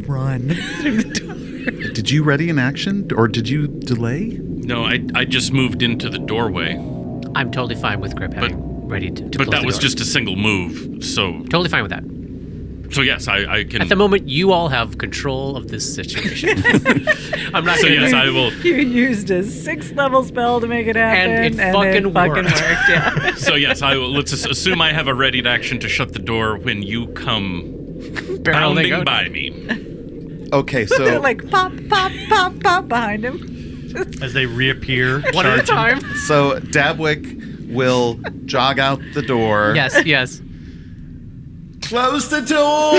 Speaker 2: Run.
Speaker 5: did you ready an action or did you delay?
Speaker 4: No, I just moved into the doorway.
Speaker 1: I'm totally fine with Grip having ready to
Speaker 4: But
Speaker 1: close
Speaker 4: that
Speaker 1: the
Speaker 4: was
Speaker 1: door.
Speaker 4: just a single move, so
Speaker 1: Totally fine with that.
Speaker 4: yes, I can.
Speaker 1: At the moment, you all have control of this situation. I'm not
Speaker 4: So
Speaker 1: going
Speaker 4: yes,
Speaker 1: to...
Speaker 4: I will.
Speaker 2: You used a 6th level spell to make it happen,
Speaker 1: And it fucking worked.
Speaker 2: Yeah.
Speaker 4: So yes, I will. Let's assume I have a readied action to shut the door when you come
Speaker 1: Barreling
Speaker 4: bounding
Speaker 1: out.
Speaker 4: by me.
Speaker 5: Okay,
Speaker 2: They're
Speaker 5: so
Speaker 2: like pop, pop, pop, pop behind him.
Speaker 3: As they reappear,
Speaker 1: One at a time.
Speaker 5: so Dabwick will jog out the door.
Speaker 1: Yes.
Speaker 5: Close the door.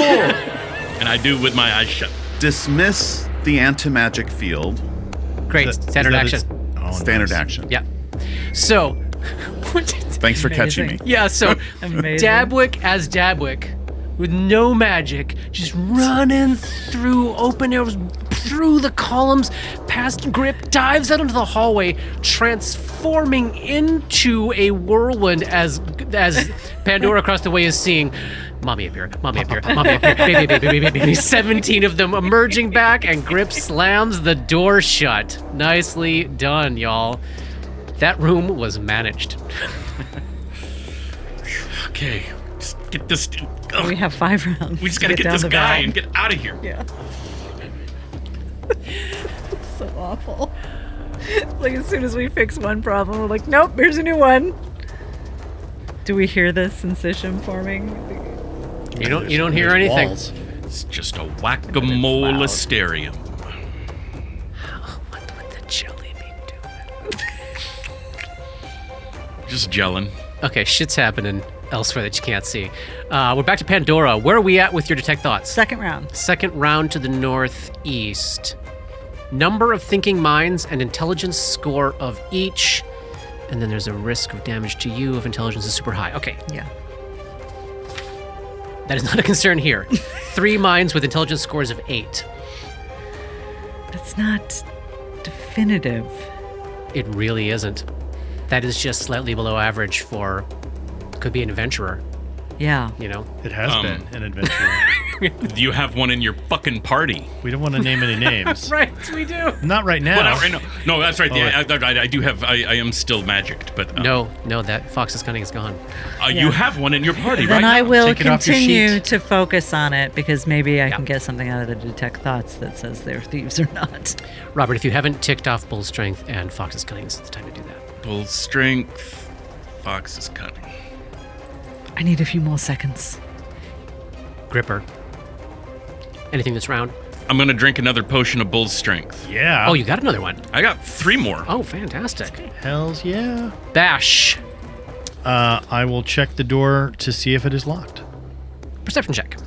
Speaker 4: And I do with my eyes shut.
Speaker 5: Dismiss the anti-magic field.
Speaker 1: Great.
Speaker 3: Is that-
Speaker 1: Standard
Speaker 3: is that
Speaker 1: action.
Speaker 3: its- oh,
Speaker 5: Standard
Speaker 3: nice.
Speaker 5: action.
Speaker 1: Yeah. So...
Speaker 5: Thanks for catching me.
Speaker 2: Amazing.
Speaker 1: Yeah, so
Speaker 2: Amazing.
Speaker 1: Dabwick as Dabwick, with no magic, just running through open areas, through the columns, past Grip, dives out into the hallway, transforming into a whirlwind as Pandora across the way is seeing Mommy up here, Mommy up here, Mommy up here, baby. 17 of them emerging back, and Grip slams the door shut. Nicely done, y'all. That room was managed.
Speaker 4: Okay, just get this.
Speaker 2: We have 5 rounds.
Speaker 4: We just gotta get
Speaker 2: down
Speaker 4: this
Speaker 2: the
Speaker 4: guy
Speaker 2: valve.
Speaker 4: and get out of here.
Speaker 2: Yeah. So awful. Like as soon as we fix one problem, we're like, nope, here's a new one. Do we hear the sensation forming?
Speaker 1: You don't hear
Speaker 3: There's
Speaker 1: anything.
Speaker 3: walls.
Speaker 4: It's just a whack-a-mole
Speaker 2: loud.
Speaker 4: Asterium.
Speaker 1: What would the jelly be doing?
Speaker 4: Just gelling.
Speaker 1: Okay, shit's happening elsewhere that you can't see. We're back to Pandora. Where are we at with your detect thoughts?
Speaker 2: Second round.
Speaker 1: Second round to the northeast. number of thinking minds and intelligence score of each. And then there's a risk of damage to you if intelligence is super high. Okay,
Speaker 2: Yeah.
Speaker 1: that is not a concern here. 3 minds with intelligence scores of 8.
Speaker 2: That's not definitive.
Speaker 1: It really isn't. That is just slightly below average for, could be an adventurer,
Speaker 2: Yeah.
Speaker 1: you know?
Speaker 3: It has been an adventure.
Speaker 4: You have one in your fucking party.
Speaker 3: We don't want to name any names.
Speaker 1: Right, we do.
Speaker 3: Not right now.
Speaker 4: Well, not right now. No, that's right.
Speaker 3: Oh,
Speaker 4: Yeah, I do have. I am still magicked, but
Speaker 1: No, that Fox's Cunning is gone.
Speaker 4: you have one in your party,
Speaker 2: Then
Speaker 4: right?
Speaker 2: I will
Speaker 3: Take it off your
Speaker 2: continue
Speaker 3: sheet.
Speaker 2: to focus on it because maybe I
Speaker 1: Yeah.
Speaker 2: can get something out of the detect thoughts that says they're thieves or not.
Speaker 1: Robert, if you haven't ticked off Bull Strength and Fox's Cunning, it's the time to do that.
Speaker 4: Bull strength, fox is cunning.
Speaker 2: I need a few more seconds.
Speaker 1: Gripper. Anything this round?
Speaker 4: I'm gonna drink another potion of bull's strength.
Speaker 3: Yeah.
Speaker 1: Oh, you got another one.
Speaker 4: I got 3 more.
Speaker 1: Oh, fantastic.
Speaker 3: Hells yeah.
Speaker 1: Bash.
Speaker 3: I will check the door to see if it is locked.
Speaker 1: Perception check.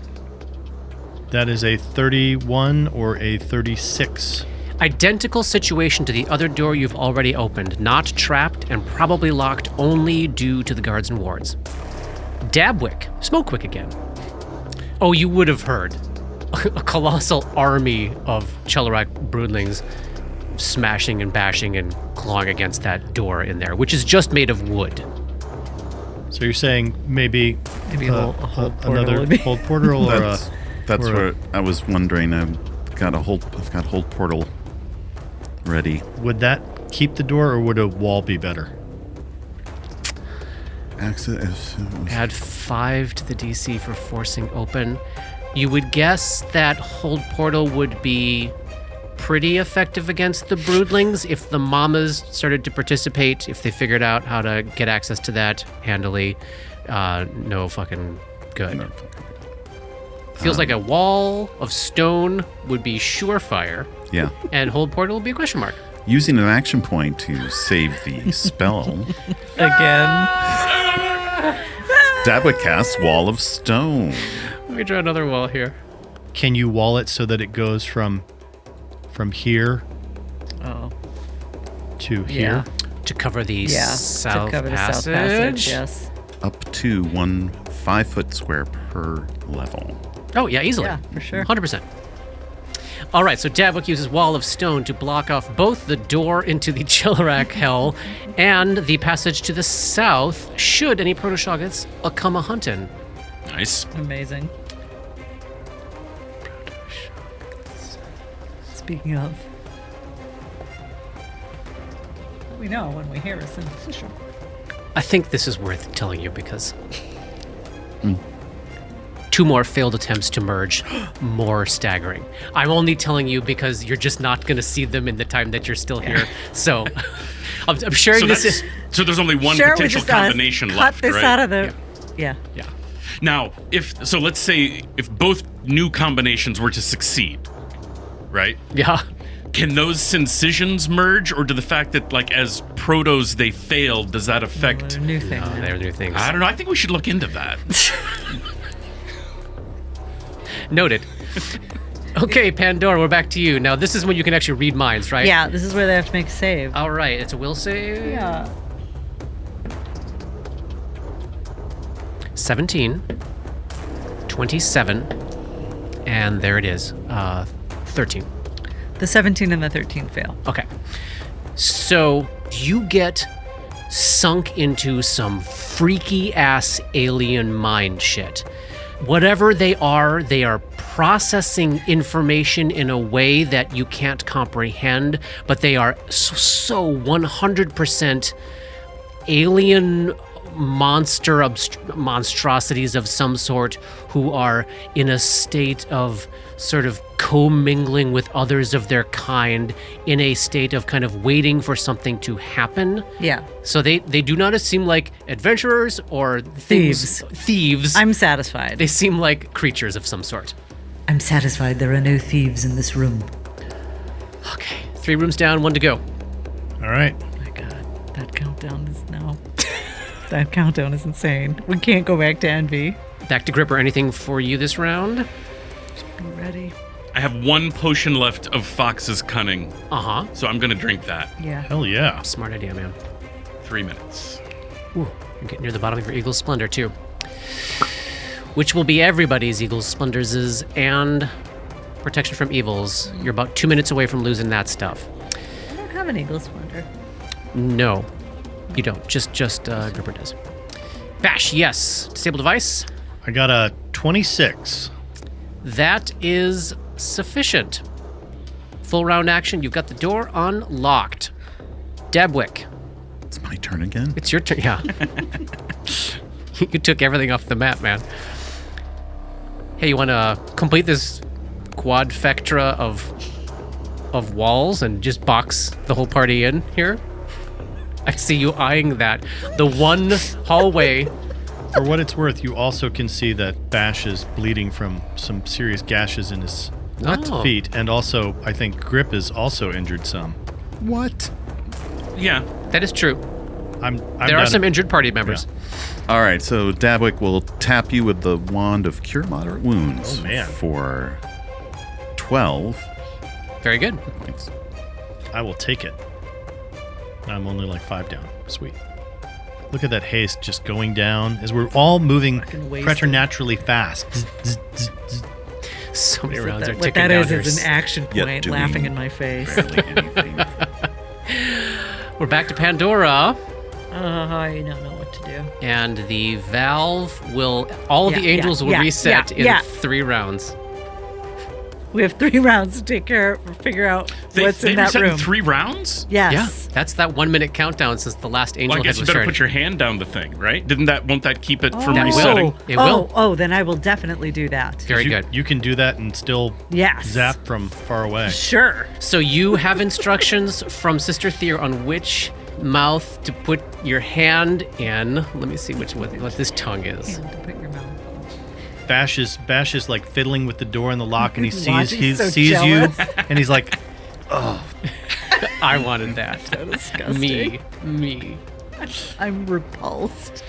Speaker 3: That is a 31 or a 36.
Speaker 1: Identical situation to the other door you've already opened. Not trapped and probably locked only due to the guards and wards. Dabwick. Smokewick again. Oh, you would have heard. A colossal army of Chelarak broodlings smashing and bashing and clawing against that door in there, which is just made of wood.
Speaker 3: So you're saying maybe,
Speaker 2: Maybe a hold portal
Speaker 3: another
Speaker 2: would be-
Speaker 3: hold portal or
Speaker 5: That's
Speaker 3: or a-
Speaker 5: what I was wondering. I've got hold portal ready.
Speaker 3: would that keep the door or would a wall be better?
Speaker 5: Access.
Speaker 1: Add 5 to the DC for forcing open. You would guess that hold portal would be pretty effective against the broodlings if the mamas started to participate, if they figured out how to get access to that handily. No fucking good. Feels like a wall of stone would be surefire,
Speaker 5: Yeah.
Speaker 1: and hold portal would be a question mark.
Speaker 5: Using an action point to save the spell.
Speaker 2: Again.
Speaker 5: Dad would cast Wall of Stone.
Speaker 1: Let me draw another wall here.
Speaker 3: Can you wall it so that it goes from here
Speaker 2: Oh.
Speaker 3: to
Speaker 2: Yeah.
Speaker 3: here?
Speaker 1: To cover the
Speaker 2: Yeah.
Speaker 1: south
Speaker 2: to cover
Speaker 1: passage.
Speaker 2: the south passage, yes.
Speaker 5: Up to 1 5-foot square per level.
Speaker 1: Oh, yeah, easily.
Speaker 2: Yeah, for sure.
Speaker 1: 100%. All right, so Dabwick uses Wall of Stone to block off both the door into the Chelarak Hell and the passage to the south, should any Protoshoggets come a-huntin'.
Speaker 4: Nice.
Speaker 2: Amazing. Speaking of, we know when we hear a sensation.
Speaker 1: I think this is worth telling you because 2 more failed attempts to merge, more staggering. I'm only telling you because you're just not going to see them in the time that you're still here. So I'm sharing
Speaker 4: So,
Speaker 1: this.
Speaker 4: so there's only one
Speaker 2: Share it with
Speaker 4: potential
Speaker 2: us, guys.
Speaker 4: combination
Speaker 2: Cut
Speaker 4: left,
Speaker 2: this
Speaker 4: right?
Speaker 2: out of the. Yeah.
Speaker 1: Yeah.
Speaker 4: Now, let's say if both new combinations were to succeed, right?
Speaker 1: Yeah.
Speaker 4: Can those syncisions merge, or do the fact that, like, as protos they failed, does that affect?
Speaker 2: A new thing. now.
Speaker 1: They're new things.
Speaker 4: I don't know. I think we should look into that.
Speaker 1: Noted. Okay, Pandora, we're back to you. Now, this is when you can actually read minds, right?
Speaker 2: Yeah, this is where they have to make a save.
Speaker 1: All right, it's a will save.
Speaker 2: Yeah.
Speaker 1: 17, 27, and there it is, 13.
Speaker 2: The 17 and the 13 fail.
Speaker 1: Okay. So you get sunk into some freaky ass alien mind shit. Whatever they are processing information in a way that you can't comprehend, but they are so 100% alien monstrosities of some sort who are in a state of sort of commingling with others of their kind, in a state of kind of waiting for something to happen.
Speaker 2: Yeah.
Speaker 1: So they do not seem like adventurers or thieves.
Speaker 2: I'm satisfied.
Speaker 1: They seem like creatures of some sort.
Speaker 2: I'm satisfied there are no thieves in this room.
Speaker 1: Okay, 3 rooms down, 1 to go.
Speaker 3: All right.
Speaker 2: Oh my god, that countdown is now. That countdown is insane. We can't go back to Envy.
Speaker 1: Back to Gripper. Anything for you this round?
Speaker 2: Be ready.
Speaker 4: I have 1 potion left of Fox's Cunning,
Speaker 1: Uh-huh.
Speaker 4: so I'm going to drink that.
Speaker 2: Yeah.
Speaker 3: Hell yeah.
Speaker 1: Smart idea, man.
Speaker 4: 3 minutes.
Speaker 1: Ooh, you're getting near the bottom of your Eagle's Splendor, too. Which will be everybody's Eagle's Splendors' and Protection from Evils. You're about 2 minutes away from losing that stuff.
Speaker 2: I don't have an Eagle Splendor.
Speaker 1: No, you don't. Just Gripper does. Bash, yes. Disable device.
Speaker 3: I got a 26.
Speaker 1: That is sufficient. Full round action. You've got the door unlocked. Dabwick,
Speaker 5: It's my turn again.
Speaker 1: it's your turn. Yeah. You took everything off the map, man. Hey, you want to complete this quadfecta of walls and just box the whole party in here? I see you eyeing that. The one hallway.
Speaker 3: For what it's worth, you also can see that Bash is bleeding from some serious gashes in his
Speaker 1: Oh.
Speaker 3: feet, and also I think Grip is also injured some.
Speaker 5: What?
Speaker 4: Yeah.
Speaker 1: That is true.
Speaker 3: I'm
Speaker 1: There are
Speaker 3: down
Speaker 1: some
Speaker 3: to-
Speaker 1: injured party members.
Speaker 5: All right, so Dabwick will tap you with the Wand of Cure Moderate Wounds
Speaker 3: Oh, man.
Speaker 5: for 12
Speaker 1: Very good.
Speaker 5: points.
Speaker 3: I will take it. I'm only like 5 down. Sweet. Look at that haste just going down as we're all moving
Speaker 2: Fucking wasted.
Speaker 3: preternaturally fast. Zzz, zzz, zzz, zzz.
Speaker 1: So many
Speaker 2: So
Speaker 1: rounds are
Speaker 2: what
Speaker 1: ticking
Speaker 2: that
Speaker 1: down
Speaker 2: is
Speaker 1: here.
Speaker 2: an action
Speaker 5: Yet
Speaker 2: point
Speaker 5: doing
Speaker 2: laughing in my face.
Speaker 5: Barely anything.
Speaker 1: We're back to Pandora,
Speaker 2: I don't know what to do.
Speaker 1: and the valve will. All of the
Speaker 2: Yeah,
Speaker 1: angels will
Speaker 2: yeah,
Speaker 1: reset
Speaker 2: yeah,
Speaker 1: in
Speaker 2: yeah.
Speaker 1: 3 rounds.
Speaker 2: We have 3 rounds to take care of, figure out what's
Speaker 4: they
Speaker 2: in that
Speaker 4: reset
Speaker 2: room.
Speaker 4: in 3 rounds?
Speaker 2: Yes.
Speaker 1: Yeah, that's that 1 minute countdown since the last angel
Speaker 4: Well, I guess
Speaker 1: head
Speaker 4: you
Speaker 1: was
Speaker 4: better
Speaker 1: started.
Speaker 4: put your hand down the thing, right? Won't that keep it from
Speaker 1: That will.
Speaker 4: resetting?
Speaker 1: It will.
Speaker 2: Oh, then I will definitely do that.
Speaker 1: Very
Speaker 3: you,
Speaker 1: good.
Speaker 3: You can do that and still
Speaker 2: Yes.
Speaker 3: zap from far away.
Speaker 2: Sure.
Speaker 1: So you have instructions from Sister Thier on which mouth to put your hand in. Let me see what this tongue is.
Speaker 2: And to put your mouth.
Speaker 3: Bash is like fiddling with the door and the lock, and he sees
Speaker 2: Logi's so
Speaker 3: sees you,
Speaker 2: jealous.
Speaker 3: and he's like,
Speaker 1: I wanted that.
Speaker 2: Disgusting.
Speaker 1: Me.
Speaker 2: I'm repulsed.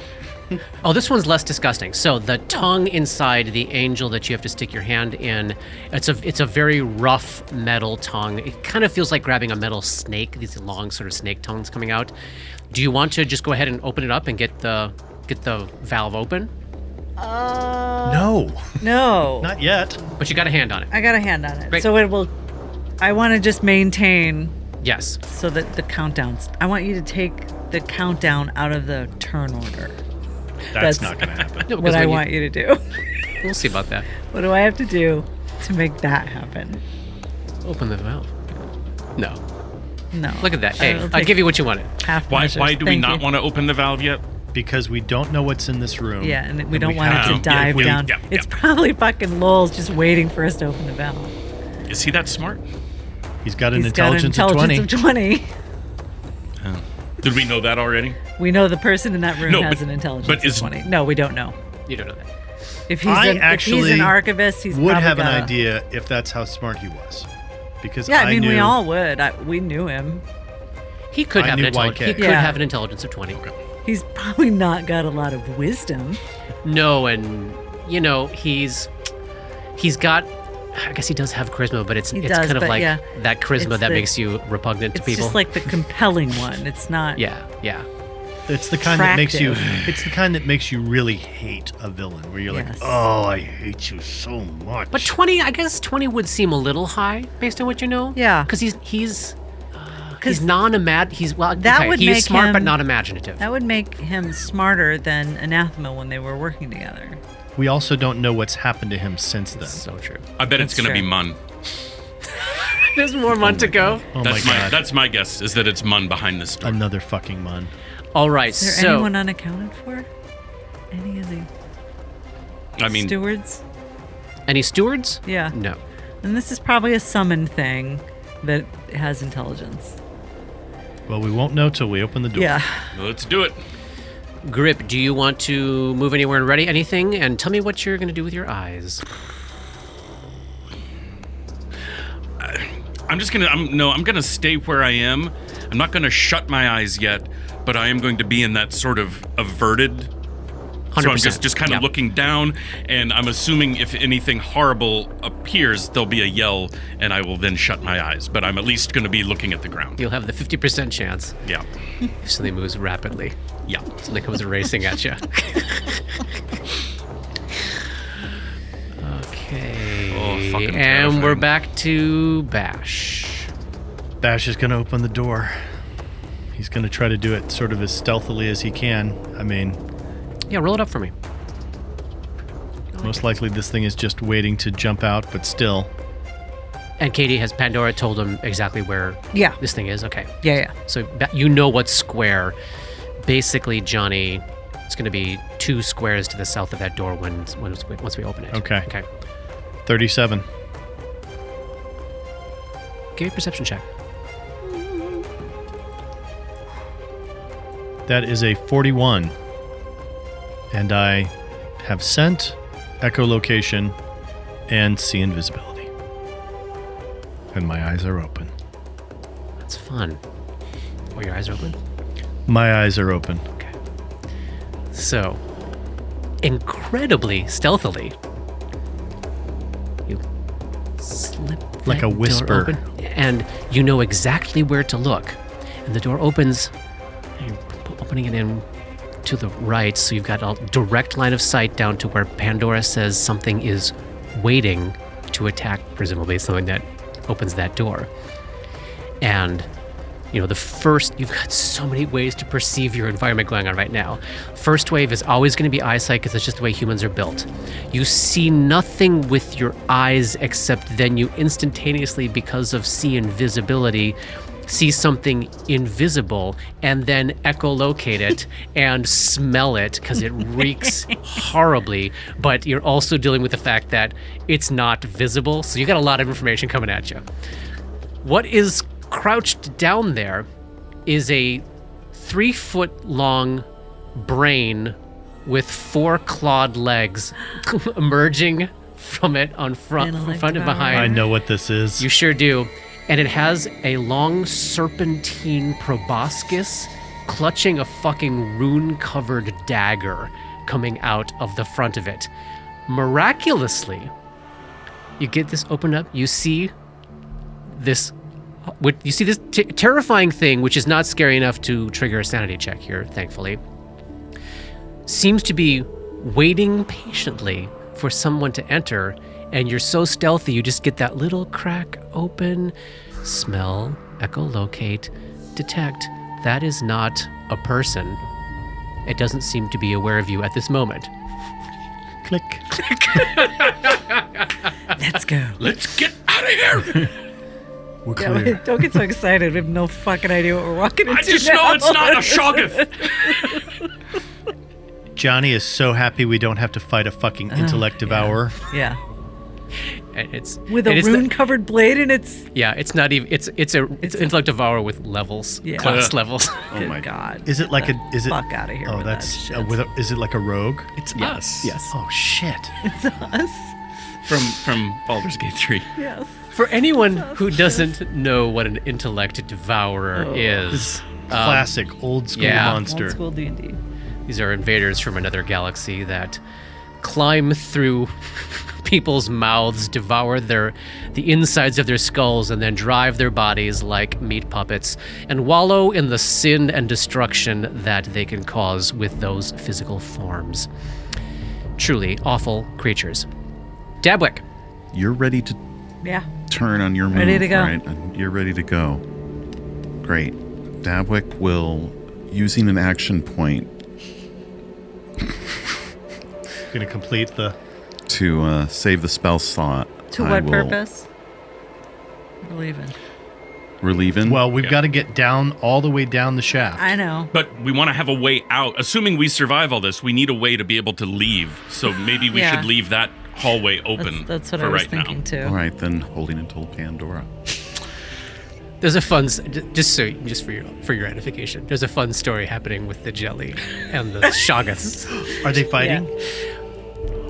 Speaker 1: Oh, this one's less disgusting. So the tongue inside the angel that you have to stick your hand in, it's a very rough metal tongue. It kind of feels like grabbing a metal snake, these long sort of snake tongues coming out. Do you want to just go ahead and open it up and get the valve open?
Speaker 3: no,
Speaker 2: No.
Speaker 3: not yet.
Speaker 1: But you got a hand on it.
Speaker 2: I got a hand on it.
Speaker 1: Great.
Speaker 2: So it will. I want to just maintain
Speaker 1: Yes.
Speaker 2: so that the countdowns. I want you to take the countdown out of the turn order.
Speaker 3: That's
Speaker 2: That's-
Speaker 3: not going to happen.
Speaker 1: No,
Speaker 2: What
Speaker 1: because
Speaker 2: I
Speaker 1: when
Speaker 2: want you to do.
Speaker 1: we'll see about that.
Speaker 2: What do I have to do to make that happen?
Speaker 1: Open the valve. No.
Speaker 2: No.
Speaker 1: Look at that. Hey,
Speaker 2: I'll
Speaker 1: I'll
Speaker 2: take
Speaker 1: give you what you wanted.
Speaker 2: half
Speaker 4: Why
Speaker 2: measures.
Speaker 4: do we
Speaker 2: Thank
Speaker 4: not
Speaker 2: you.
Speaker 4: want to open the valve yet?
Speaker 3: Because we don't know what's in this room.
Speaker 2: Yeah, and we don't want
Speaker 4: have
Speaker 2: it
Speaker 4: to.
Speaker 2: to dive
Speaker 4: Yeah,
Speaker 2: down.
Speaker 4: yeah,
Speaker 2: It's
Speaker 4: yeah.
Speaker 2: probably fucking Lowell's just waiting for us to open the valve.
Speaker 4: Is he that smart?
Speaker 3: He's got an
Speaker 2: He's got an
Speaker 3: intelligence of 20.
Speaker 2: intelligence of 20.
Speaker 4: Did we know that already?
Speaker 2: We know the person in that room
Speaker 4: No,
Speaker 2: has
Speaker 4: but-
Speaker 2: an intelligence
Speaker 4: but
Speaker 2: of
Speaker 4: is-
Speaker 2: 20. No, we don't know.
Speaker 1: You don't know that.
Speaker 2: If he's,
Speaker 3: I
Speaker 2: if he's
Speaker 3: actually
Speaker 2: an archivist, he's
Speaker 3: would
Speaker 2: probably
Speaker 3: have an
Speaker 2: got a-
Speaker 3: idea if that's how smart he was. Because
Speaker 2: Yeah, I mean,
Speaker 3: knew,
Speaker 2: we all would. We knew him.
Speaker 1: He could
Speaker 3: I
Speaker 1: have an
Speaker 3: knew
Speaker 1: intelligence. He
Speaker 3: YK.
Speaker 1: could
Speaker 2: Yeah.
Speaker 1: have an intelligence of 20.
Speaker 2: He's probably not got a lot of wisdom.
Speaker 1: No, and he's got. I guess he does have charisma, but it's
Speaker 2: He
Speaker 1: it's
Speaker 2: does,
Speaker 1: kind of
Speaker 2: but
Speaker 1: like
Speaker 2: yeah.
Speaker 1: that charisma
Speaker 2: It's
Speaker 1: that
Speaker 2: the-
Speaker 1: makes you repugnant to
Speaker 2: It's
Speaker 1: people.
Speaker 2: just like the compelling one. It's not.
Speaker 1: yeah.
Speaker 3: It's the kind that makes you.
Speaker 2: Attractive.
Speaker 3: It's the kind that makes you really hate a villain, where you're
Speaker 2: Yes.
Speaker 3: like, oh, I hate you so much.
Speaker 1: But 20, I guess 20 would seem a little high based on what you know.
Speaker 2: Yeah.
Speaker 1: Because he's
Speaker 2: Because
Speaker 1: non-imad. He's
Speaker 2: That
Speaker 1: okay,
Speaker 2: would
Speaker 1: he is
Speaker 2: make
Speaker 1: smart but
Speaker 2: him-
Speaker 1: not imaginative.
Speaker 2: that would make him smarter than Anathema when they were working together.
Speaker 3: we also don't know what's happened to him since then.
Speaker 1: So true.
Speaker 4: I bet it's
Speaker 2: That's
Speaker 4: going to be
Speaker 2: true.
Speaker 4: Mun.
Speaker 1: There's more month to go.
Speaker 3: Oh
Speaker 4: That's
Speaker 3: my god,
Speaker 4: that's my guess, is that it's Mun behind this door.
Speaker 3: another fucking Mun.
Speaker 1: All right.
Speaker 2: Is there
Speaker 1: So
Speaker 2: anyone unaccounted for? Any of the
Speaker 4: I mean,
Speaker 2: stewards?
Speaker 1: any stewards?
Speaker 2: Yeah.
Speaker 1: No.
Speaker 2: And this is probably a summon thing that has intelligence.
Speaker 3: Well, we won't know till we open the door.
Speaker 2: Yeah.
Speaker 4: let's do it.
Speaker 1: Grip, do you want to move anywhere and ready anything? And tell me what you're going to do with your eyes.
Speaker 4: I'm gonna stay where I am. I'm not gonna shut my eyes yet, but I am going to be in that sort of averted So I'm
Speaker 1: 100%.
Speaker 4: just kind of looking down, and I'm assuming if anything horrible appears, there'll be a yell, and I will then shut my eyes. But I'm at least going to be looking at the ground.
Speaker 1: You'll have the 50% chance
Speaker 4: Yeah.
Speaker 1: if something moves rapidly.
Speaker 4: Yeah.
Speaker 1: Something comes racing at you. Okay.
Speaker 4: Oh, fucking
Speaker 1: and we're
Speaker 4: terrifying.
Speaker 1: back to Bash.
Speaker 3: Bash is going to open the door. He's going to try to do it sort of as stealthily as he can. I mean,
Speaker 1: Yeah, roll it up for me.
Speaker 3: most likely this thing is just waiting to jump out, but still.
Speaker 1: And Katie, has Pandora told him exactly where
Speaker 2: Yeah.
Speaker 1: this thing is? Okay.
Speaker 2: Yeah.
Speaker 1: So you know what's square. Basically, Johnny, it's going to be 2 squares to the south of that door once we open it.
Speaker 3: Okay.
Speaker 1: Okay.
Speaker 3: 37.
Speaker 1: Give me a perception check.
Speaker 3: That is a 41. And I have scent, echolocation, and see invisibility. And my eyes are open.
Speaker 1: That's fun. Oh, your eyes are open?
Speaker 3: My eyes are open.
Speaker 1: Okay. So, incredibly stealthily, you slip
Speaker 3: Like
Speaker 1: that
Speaker 3: a
Speaker 1: door
Speaker 3: whisper.
Speaker 1: open, and you know exactly where to look. And the door opens, and you're opening it in to the right, so you've got a direct line of sight down to where Pandora says something is waiting to attack, presumably something that opens that door. And you know, you've got so many ways to perceive your environment going on right now. First wave is always going to be eyesight because it's just the way humans are built. You see nothing with your eyes except then you instantaneously, because of see invisibility, see something invisible and then echolocate it and smell it because it reeks horribly, but you're also dealing with the fact that it's not visible, so you got a lot of information coming at you. What is crouched down there is a 3-foot-long brain with 4 clawed legs emerging from it on front and behind.
Speaker 3: I know what this is.
Speaker 1: You sure do. And it has a long serpentine proboscis clutching a fucking rune-covered dagger coming out of the front of it. Miraculously, you get this opened up, you see this terrifying thing, which is not scary enough to trigger a sanity check here, thankfully, seems to be waiting patiently for someone to enter, and you're so stealthy, you just get that little crack open, smell, echolocate, detect. That is not a person. It doesn't seem to be aware of you at this moment.
Speaker 3: Click.
Speaker 2: Let's go.
Speaker 4: Let's get out of here.
Speaker 3: We're
Speaker 2: Yeah,
Speaker 3: clear.
Speaker 2: wait, don't get so excited. We have no fucking idea what we're walking into.
Speaker 4: I just
Speaker 2: now.
Speaker 4: know it's not a Shoggoth.
Speaker 3: Johnny is so happy we don't have to fight a fucking intellect devourer.
Speaker 2: Yeah.
Speaker 1: And it's
Speaker 2: With a
Speaker 1: and it's
Speaker 2: rune-covered blade, and it's
Speaker 1: yeah, it's not even. It's intellect devourer with levels,
Speaker 2: Yeah.
Speaker 1: class levels.
Speaker 5: Oh my god.
Speaker 2: God.
Speaker 3: Is it like
Speaker 2: Get
Speaker 3: a? Is it?
Speaker 2: the fuck out of here?
Speaker 3: Oh,
Speaker 2: with
Speaker 3: that's.
Speaker 2: that shit.
Speaker 3: Is it like a rogue?
Speaker 4: It's us.
Speaker 1: Yes.
Speaker 3: Oh shit.
Speaker 2: It's us.
Speaker 4: From Baldur's Gate 3.
Speaker 2: Yes.
Speaker 1: For anyone who doesn't know what an intellect devourer
Speaker 2: Oh.
Speaker 1: is,
Speaker 3: Classic old school
Speaker 1: yeah.
Speaker 3: monster.
Speaker 2: Old school D&D.
Speaker 1: these are invaders from another galaxy that climb through people's mouths, devour the insides of their skulls, and then drive their bodies like meat puppets and wallow in the sin and destruction that they can cause with those physical forms. Truly awful creatures. Dabwick.
Speaker 5: You're ready to
Speaker 2: Yeah.
Speaker 5: turn on your move,
Speaker 2: Ready to go.
Speaker 5: right? And you're ready to go. Great. Dabwick will, using an action point
Speaker 3: Gonna complete the.
Speaker 5: to save the spell slot.
Speaker 2: To
Speaker 5: I
Speaker 2: what
Speaker 5: will
Speaker 2: purpose? Relieving.
Speaker 5: Relieving.
Speaker 3: Well, we've got to get down all the way down the shaft.
Speaker 2: I know.
Speaker 4: But we want to have a way out. Assuming we survive all this, we need a way to be able to leave. So maybe we
Speaker 2: Yeah.
Speaker 4: should leave that hallway open
Speaker 2: That's what
Speaker 4: for
Speaker 2: I was
Speaker 4: right
Speaker 2: thinking
Speaker 4: now.
Speaker 2: too.
Speaker 5: All right, then holding until Pandora.
Speaker 1: There's a fun, just for your edification. There's a fun story happening with the jelly and the Shoggoths.
Speaker 3: Are they fighting?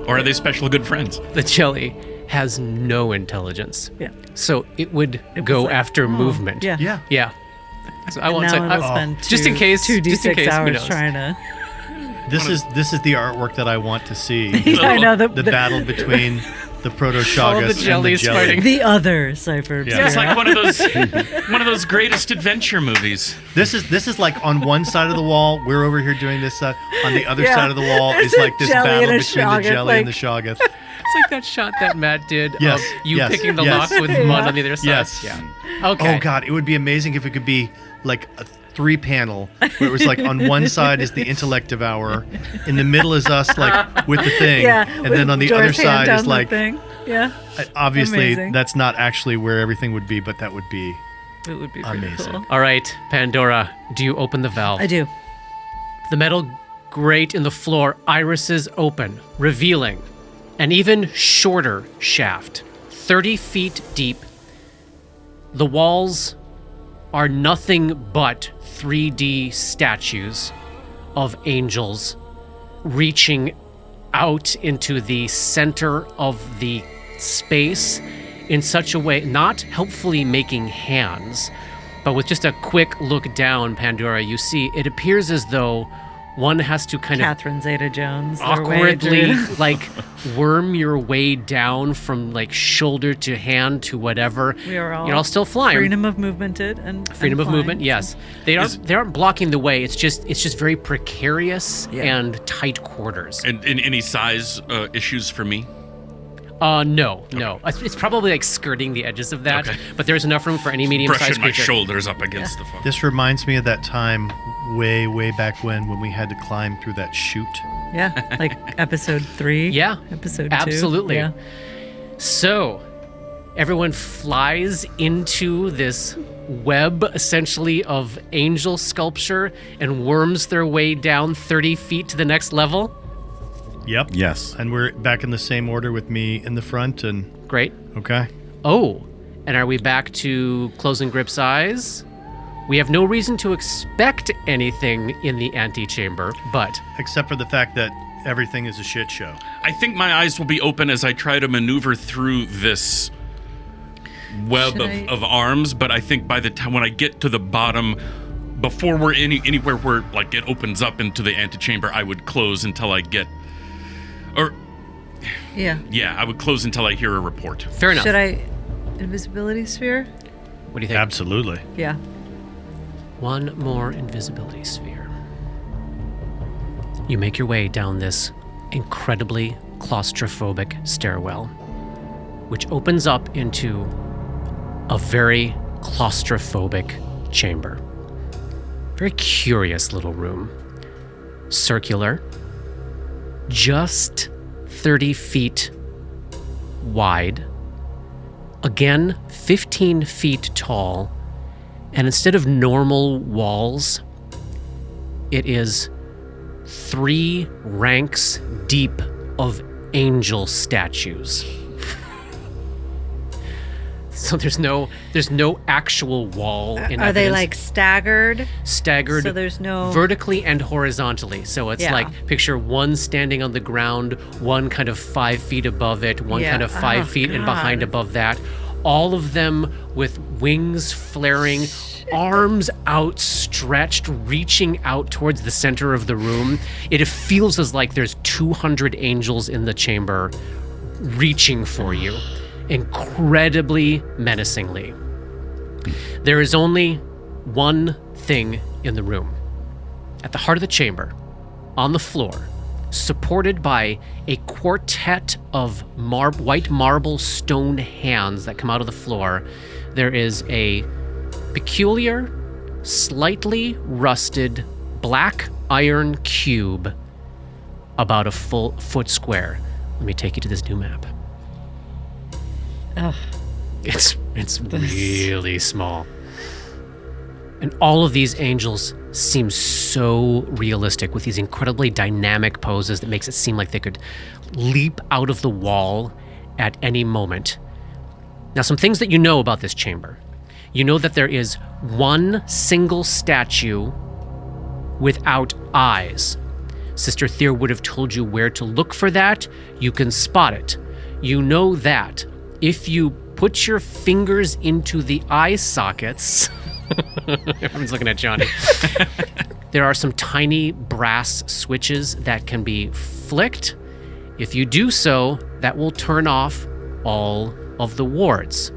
Speaker 4: Or are they special good friends?
Speaker 1: The jelly has no intelligence,
Speaker 2: Yeah.
Speaker 1: so it would
Speaker 2: It was
Speaker 1: go
Speaker 2: like,
Speaker 1: after
Speaker 2: oh,
Speaker 1: movement.
Speaker 2: Yeah.
Speaker 3: Yeah.
Speaker 1: So I won't
Speaker 2: now
Speaker 1: say.
Speaker 2: it'll spend
Speaker 1: just in case.
Speaker 2: two
Speaker 1: just in
Speaker 2: D6
Speaker 1: case, who
Speaker 2: hours
Speaker 1: knows?
Speaker 2: trying to
Speaker 3: This is the artwork that I want to see.
Speaker 2: I know
Speaker 3: The battle between the Proto-Shoggoths
Speaker 1: All the
Speaker 3: and the
Speaker 1: jellies
Speaker 3: jelly.
Speaker 1: fighting.
Speaker 2: the other cipher.
Speaker 3: Yeah.
Speaker 4: It's like one of those greatest adventure movies.
Speaker 3: This is like on one side of the wall, we're over here doing this side. On the other
Speaker 2: Yeah.
Speaker 3: side of the wall
Speaker 2: There's
Speaker 3: is
Speaker 2: a
Speaker 3: like this
Speaker 2: jelly
Speaker 3: battle
Speaker 2: and a
Speaker 3: between the
Speaker 2: shoggoth,
Speaker 3: jelly and the shoggoth.
Speaker 1: It's like that shot that Matt did
Speaker 3: Yes,
Speaker 1: of you
Speaker 3: yes,
Speaker 1: picking the
Speaker 3: yes.
Speaker 1: lock with mud on the other side.
Speaker 3: Yes.
Speaker 1: Yeah. Okay.
Speaker 3: Oh god, it would be amazing if it could be like a 3-panel where it was like on one side is the intellect devourer, in the middle is us like with the thing,
Speaker 2: Yeah.
Speaker 3: and then on the other side is like
Speaker 2: thing. Yeah.
Speaker 3: obviously
Speaker 2: Amazing.
Speaker 3: that's not actually where everything would be, but that would be
Speaker 2: It would be pretty
Speaker 3: amazing.
Speaker 2: cool.
Speaker 1: All right, Pandora, do you open the valve?
Speaker 2: I do.
Speaker 1: The metal grate in the floor irises open, revealing an even shorter shaft, 30 feet deep. The walls are nothing but 3D statues of angels reaching out into the center of the space in such a way, not helpfully making hands, but with just a quick look down, Pandora, you see it appears as though one has to kind of
Speaker 2: Catherine Zeta-Jones. their way
Speaker 1: awkwardly
Speaker 2: through.
Speaker 1: like worm your way down from like shoulder to hand to whatever.
Speaker 2: We are all
Speaker 1: You're all still flying.
Speaker 2: freedom of movement and
Speaker 1: Freedom of
Speaker 2: flying.
Speaker 1: movement, yes. They aren't blocking the way. It's just very precarious and tight quarters.
Speaker 4: And any size issues for me?
Speaker 1: No. It's probably like skirting the edges of that,
Speaker 4: Okay.
Speaker 1: but there's enough room for any medium-sized
Speaker 4: Brushing my
Speaker 1: creature.
Speaker 4: shoulders up against the phone.
Speaker 3: This reminds me of that time way back when we had to climb through that chute.
Speaker 2: Yeah, like episode 3.
Speaker 1: Yeah,
Speaker 2: Episode 2.
Speaker 1: absolutely.
Speaker 2: Yeah.
Speaker 1: So, everyone flies into this web, essentially, of angel sculpture and worms their way down 30 feet to the next level.
Speaker 3: Yep.
Speaker 5: Yes.
Speaker 3: And we're back in the same order with me in the front and
Speaker 1: Great.
Speaker 3: okay.
Speaker 1: Oh, and are we back to closing Grip's eyes? We have no reason to expect anything in the antechamber, but
Speaker 3: Except for the fact that everything is a shit show.
Speaker 4: I think my eyes will be open as I try to maneuver through this web
Speaker 2: Should I-
Speaker 4: of arms, but I think by the time when I get to the bottom, before we're anywhere where like it opens up into the antechamber, I would close until I get, or
Speaker 2: Yeah.
Speaker 4: yeah, I would close until I hear a report.
Speaker 1: fair enough.
Speaker 2: Should I invisibility sphere?
Speaker 1: What do you think?
Speaker 3: Absolutely.
Speaker 2: Yeah.
Speaker 1: One more invisibility sphere. You make your way down this incredibly claustrophobic stairwell, which opens up into a very claustrophobic chamber. Very curious little room. Circular, just 30 feet wide, again 15 feet tall, and instead of normal walls, it is 3 ranks deep of angel statues. So there's no actual wall in
Speaker 2: Are they
Speaker 1: evidence.
Speaker 2: like staggered?
Speaker 1: Staggered
Speaker 2: So there's no
Speaker 1: vertically and horizontally. So it's
Speaker 2: Yeah.
Speaker 1: like picture one standing on the ground, one kind of 5 feet above it, one
Speaker 2: Yeah.
Speaker 1: kind of 5
Speaker 2: Oh,
Speaker 1: feet and behind
Speaker 2: God.
Speaker 1: above that. All of them with wings flaring, arms outstretched, reaching out towards the center of the room. It feels as like there's 200 angels in the chamber reaching for you, incredibly menacingly. There is only one thing in the room. At the heart of the chamber, on the floor, supported by a quartet of white marble stone hands that come out of the floor, there is a peculiar, slightly rusted black iron cube about a full foot square. Let me take you to this new map.
Speaker 2: Ugh.
Speaker 1: It's really small. And all of these angels seem so realistic with these incredibly dynamic poses that makes it seem like they could leap out of the wall at any moment. Now, some things that you know about this chamber. You know that there is one single statue without eyes. Sister Thea would have told you where to look for that. You can spot it. You know that if you put your fingers into the eye sockets, everyone's looking at Johnny. There are some tiny brass switches that can be flicked. If you do so, that will turn off all of the wards,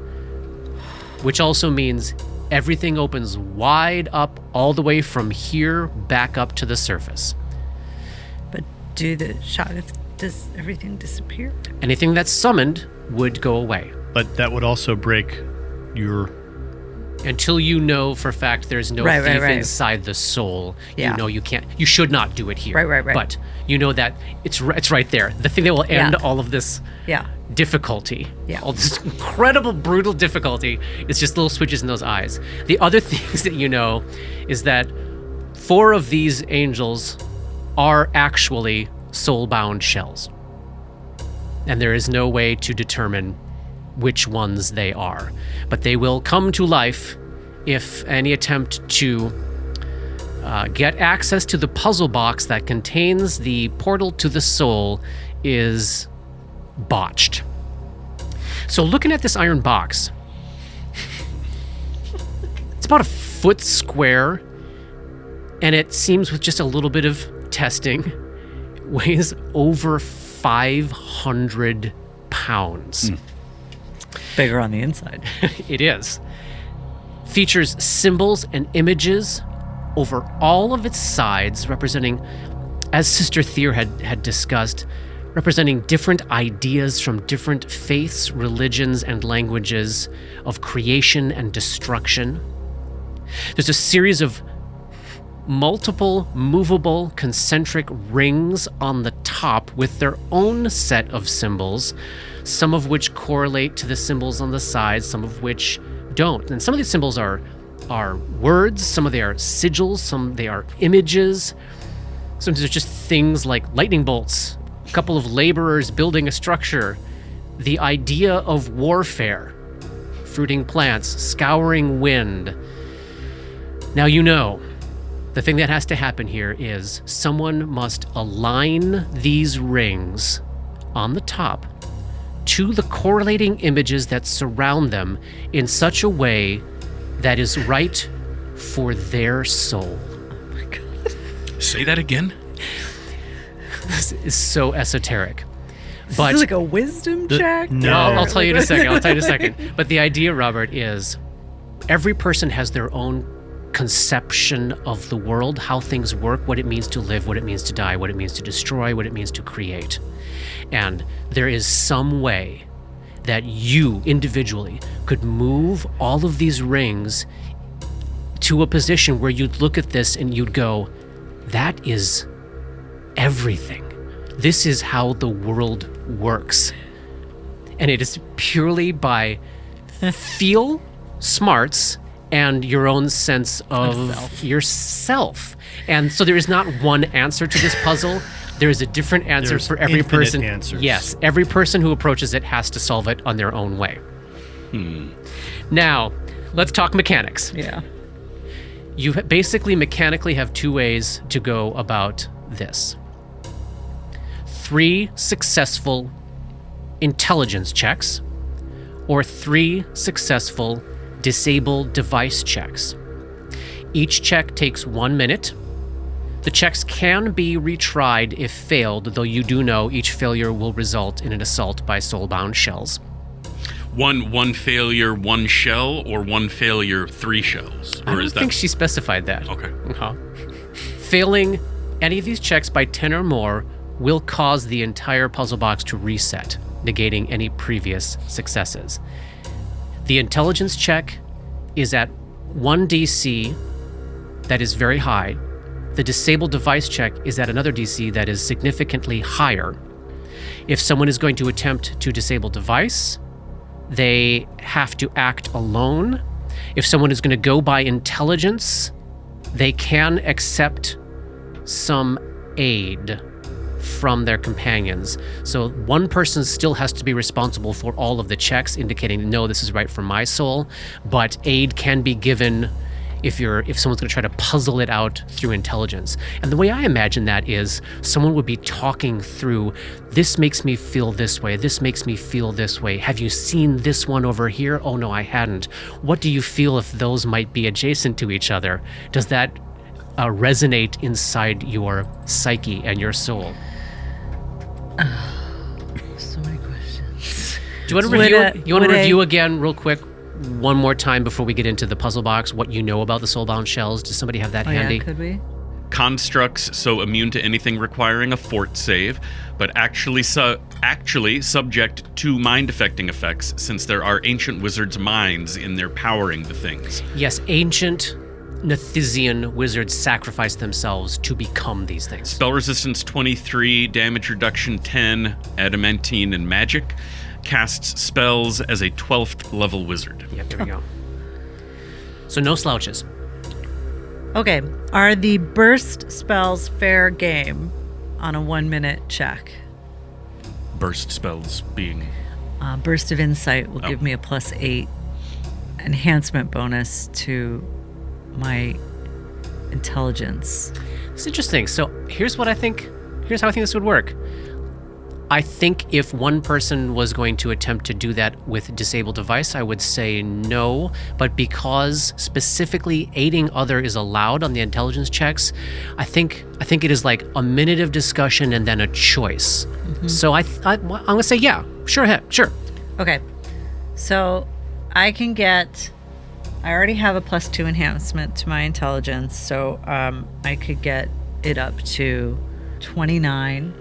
Speaker 1: which also means everything opens wide up all the way from here back up to the surface.
Speaker 2: But does everything disappear?
Speaker 1: Anything that's summoned would go away.
Speaker 3: But that would also break your...
Speaker 1: Until you know for a fact there's no
Speaker 2: Right,
Speaker 1: thief
Speaker 2: right.
Speaker 1: inside the soul,
Speaker 2: Yeah.
Speaker 1: you know you can't. You should not do it here.
Speaker 2: Right.
Speaker 1: But you know that it's right there. The thing that will end all of this
Speaker 2: Yeah.
Speaker 1: difficulty,
Speaker 2: Yeah.
Speaker 1: all this incredible, brutal difficulty, is just little switches in those eyes. The other things that you know is that 4 of these angels are actually soul-bound shells. And there is no way to determine which ones they are. But they will come to life if any attempt to get access to the puzzle box that contains the portal to the soul is botched. So looking at this iron box, it's about a foot square, and it seems with just a little bit of testing, weighs over 500 pounds.
Speaker 2: Bigger on the inside.
Speaker 1: It is. Features symbols and images over all of its sides, representing, as Sister Thier had discussed, representing different ideas from different faiths, religions, and languages of creation and destruction. There's a series of multiple movable concentric rings on the top with their own set of symbols, some of which correlate to the symbols on the sides, some of which don't. And some of these symbols are words, some of they are sigils, some they are images. Sometimes they're just things like lightning bolts, a couple of laborers building a structure, the idea of warfare, fruiting plants, scouring wind. Now you know, the thing that has to happen here is someone must align these rings on the top to the correlating images that surround them in such a way that is right for their soul.
Speaker 2: Oh my god.
Speaker 4: Say that again?
Speaker 1: This is so esoteric.
Speaker 2: This
Speaker 1: But
Speaker 2: is like a wisdom check?
Speaker 3: no.
Speaker 1: I'll tell you in a second. But the idea, Robert, is every person has their own conception of the world, how things work, what it means to live, what it means to die, what it means to destroy, what it means to create. And there is some way that you individually could move all of these rings to a position where you'd look at this and you'd go, that is everything. This is how the world works. And it is purely by feel, smarts, and your own sense of yourself. And so there is not one answer to this puzzle. There is a different answer
Speaker 3: There's
Speaker 1: for every
Speaker 3: infinite
Speaker 1: person.
Speaker 3: answers.
Speaker 1: Yes, every person who approaches it has to solve it on their own way. Now, let's talk mechanics.
Speaker 2: Yeah.
Speaker 1: You basically mechanically have 2 ways to go about this. 3 successful intelligence checks, or 3 successful disable device checks. Each check takes 1 minute. The checks can be retried if failed, though you do know each failure will result in an assault by soulbound shells.
Speaker 4: One failure, 1 shell, or 1 failure, 3 shells?
Speaker 1: I
Speaker 4: Or
Speaker 1: don't
Speaker 4: is that
Speaker 1: think she specified that.
Speaker 4: okay?
Speaker 1: Uh-huh. Failing any of these checks by 10 or more will cause the entire puzzle box to reset, negating any previous successes. The intelligence check is at 1 DC that is very high. The disable device check is at another DC that is significantly higher. If someone is going to attempt to disable device, they have to act alone. If someone is going to go by intelligence, they can accept some aid from their companions. So one person still has to be responsible for all of the checks, indicating, no, this is right for my soul, but aid can be given if someone's going to try to puzzle it out through intelligence. And the way I imagine that is someone would be talking through, this makes me feel this way, this makes me feel this way. Have you seen this one over here? Oh no, I hadn't. What do you feel if those might be adjacent to each other? Does that resonate inside your psyche and your soul.
Speaker 2: So many questions.
Speaker 1: Do you want to review? You want to review again, real quick, one more time before we get into the puzzle box? What you know about the soulbound shells? Does somebody have that handy?
Speaker 2: Yeah, could we?
Speaker 4: Constructs so immune to anything requiring a fort save, but actually subject to mind-affecting effects, since there are ancient wizards' minds in their powering the things.
Speaker 1: Yes, ancient Nethizian wizards sacrifice themselves to become these things.
Speaker 4: Spell resistance 23, damage reduction 10, adamantine and magic. Casts spells as a 12th level wizard.
Speaker 1: Yep, there we go. So no slouches.
Speaker 2: Okay. Are the burst spells fair game on a 1-minute check?
Speaker 4: Burst spells being...
Speaker 2: Burst of Insight will give me a +8 enhancement bonus to my intelligence.
Speaker 1: It's interesting. So here's how I think this would work. I think if one person was going to attempt to do that with disable device, I would say no. But because specifically aiding other is allowed on the intelligence checks, I think it is like a minute of discussion and then a choice. Mm-hmm. So I'm gonna say yeah, sure.
Speaker 2: Okay, so I already have a +2 enhancement to my intelligence, so I could get it up to 29.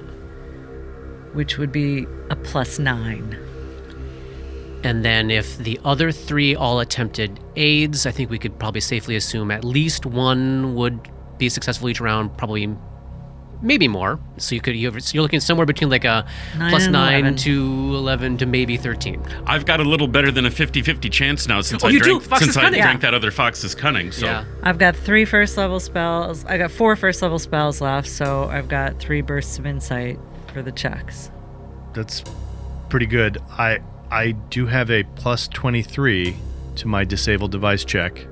Speaker 2: Which would be a +9.
Speaker 1: And then if the other 3 all attempted aids, I think we could probably safely assume at least one would be successful each round, probably maybe more. So you're looking somewhere between like a +9 to 11 to maybe 13.
Speaker 4: I've got a little better than a 50-50 chance now since I drank that other Fox's Cunning. So
Speaker 1: yeah.
Speaker 2: I've got 3 first level spells. I got 4 first level spells left, so I've got 3 bursts of insight for the checks.
Speaker 3: That's pretty good. I do have a +23 to my disabled device check,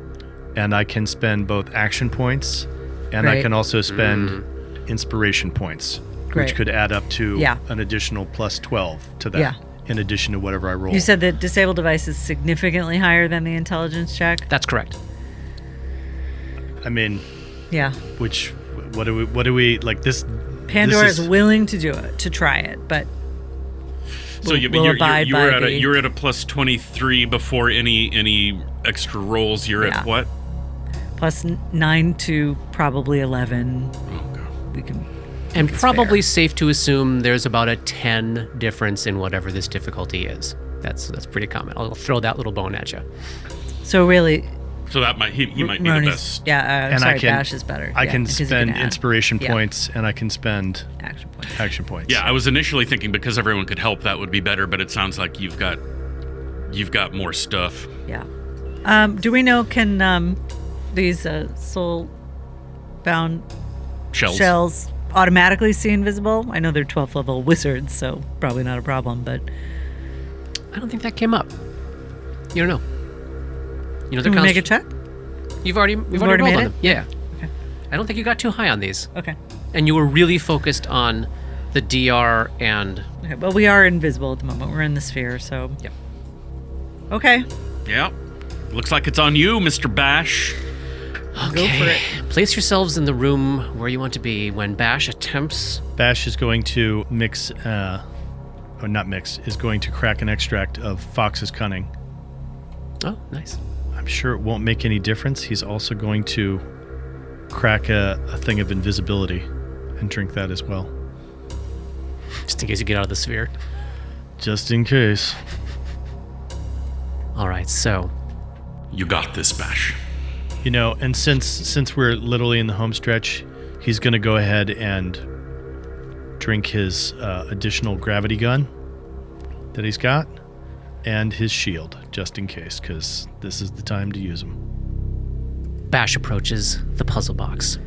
Speaker 3: and I can spend both action points, and I can also spend inspiration points, which could add up to an additional +12 to that, in addition to whatever I roll.
Speaker 2: You said that disabled device is significantly higher than the intelligence check?
Speaker 1: That's correct.
Speaker 3: I mean,
Speaker 2: yeah.
Speaker 3: What do we like this?
Speaker 2: Pandora is willing to do it, to try it, but
Speaker 4: so you were at a +23 before any extra rolls. You're at what?
Speaker 2: +9 to probably 11.
Speaker 4: Oh god.
Speaker 2: We can.
Speaker 1: And probably safe to assume there's about a 10 difference in whatever this difficulty is. That's pretty common. I'll throw that little bone at you.
Speaker 2: So really.
Speaker 4: So that he might be the best.
Speaker 2: Yeah, Bash is better.
Speaker 3: I can spend inspiration points, and I can spend action points.
Speaker 4: Yeah, I was initially thinking because everyone could help, that would be better, but it sounds like you've got more stuff.
Speaker 2: Yeah. Do we know, can these soul-bound shells automatically see invisible? I know they're 12th level wizards, so probably not a problem, but...
Speaker 1: I don't think that came up. You don't know.
Speaker 2: Can we make a check?
Speaker 1: We've already rolled
Speaker 2: made
Speaker 1: on
Speaker 2: it?
Speaker 1: them. Yeah.
Speaker 2: Okay.
Speaker 1: I don't think you got too high on these.
Speaker 2: Okay.
Speaker 1: And you were really focused on the DR and...
Speaker 2: Okay, well, we are invisible at the moment. We're in the sphere, so...
Speaker 1: Yep.
Speaker 2: Okay.
Speaker 4: Yeah. Looks like it's on you, Mr. Bash.
Speaker 1: Okay.
Speaker 2: Go for it.
Speaker 1: Place yourselves in the room where you want to be when Bash attempts...
Speaker 3: Bash is going to mix... is going to crack an extract of Fox's Cunning.
Speaker 1: Oh, nice.
Speaker 3: I'm sure it won't make any difference. He's also going to crack a thing of invisibility and drink that as well.
Speaker 1: Just in case you get out of the sphere.
Speaker 3: Just in case.
Speaker 1: All right, so...
Speaker 4: You got this, Bash.
Speaker 3: And since we're literally in the home stretch, he's going to go ahead and drink his additional gravity gun that he's got. And his shield, just in case, because this is the time to use them.
Speaker 1: Bash approaches the puzzle box.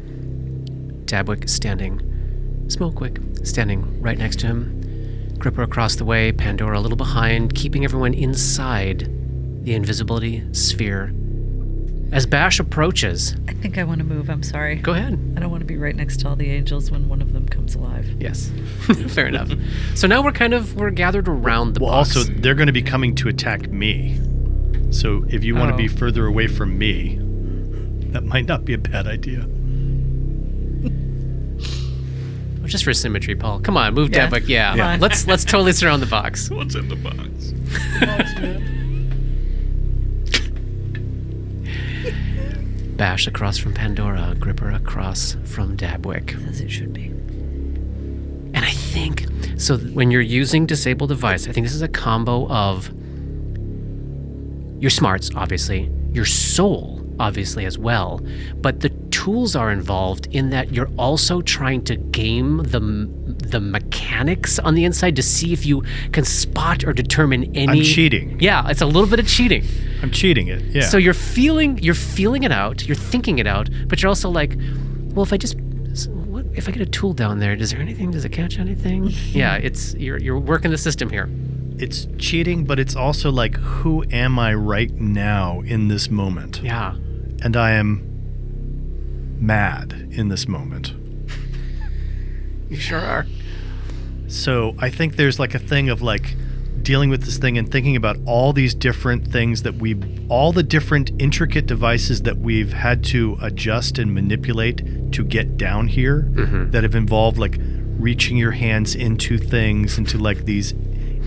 Speaker 1: Dabwick Smokewick standing right next to him. Gripper across the way, Pandora a little behind, keeping everyone inside the invisibility sphere. As Bash approaches...
Speaker 2: I think I want to move, I'm sorry.
Speaker 1: Go ahead.
Speaker 2: I don't want to be right next to all the angels when one of them comes alive.
Speaker 1: Yes. Fair enough. So now we're gathered around the box.
Speaker 3: Also, they're going to be coming to attack me. So if you want to be further away from me, that might not be a bad idea.
Speaker 1: just for symmetry, Paul. Come on, move
Speaker 2: Yeah.
Speaker 1: Dabwick. Yeah.
Speaker 2: Yeah.
Speaker 1: Let's totally surround the box.
Speaker 4: What's in the box?
Speaker 1: Bash across from Pandora, Gripper across from Dabwick.
Speaker 2: As it should be.
Speaker 1: And I think, so when you're using Disable Device, I think this is a combo of your smarts, obviously, your soul, obviously, as well, but the tools are involved in that you're also trying to game the mechanics on the inside to see if you can spot or determine any...
Speaker 3: I'm cheating.
Speaker 1: Yeah, it's a little bit of cheating.
Speaker 3: I'm cheating it. Yeah.
Speaker 1: So you're feeling it out, you're thinking it out, but you're also like, well, if I get a tool down there, does it catch anything? Yeah, you're working the system here.
Speaker 3: It's cheating, but it's also like, who am I right now in this moment?
Speaker 1: Yeah.
Speaker 3: And I am mad in this moment.
Speaker 1: You sure are.
Speaker 3: So I think there's like a thing of like dealing with this thing and thinking about all these different things all the different intricate devices that we've had to adjust and manipulate to get down here that have involved like reaching your hands into things, into like these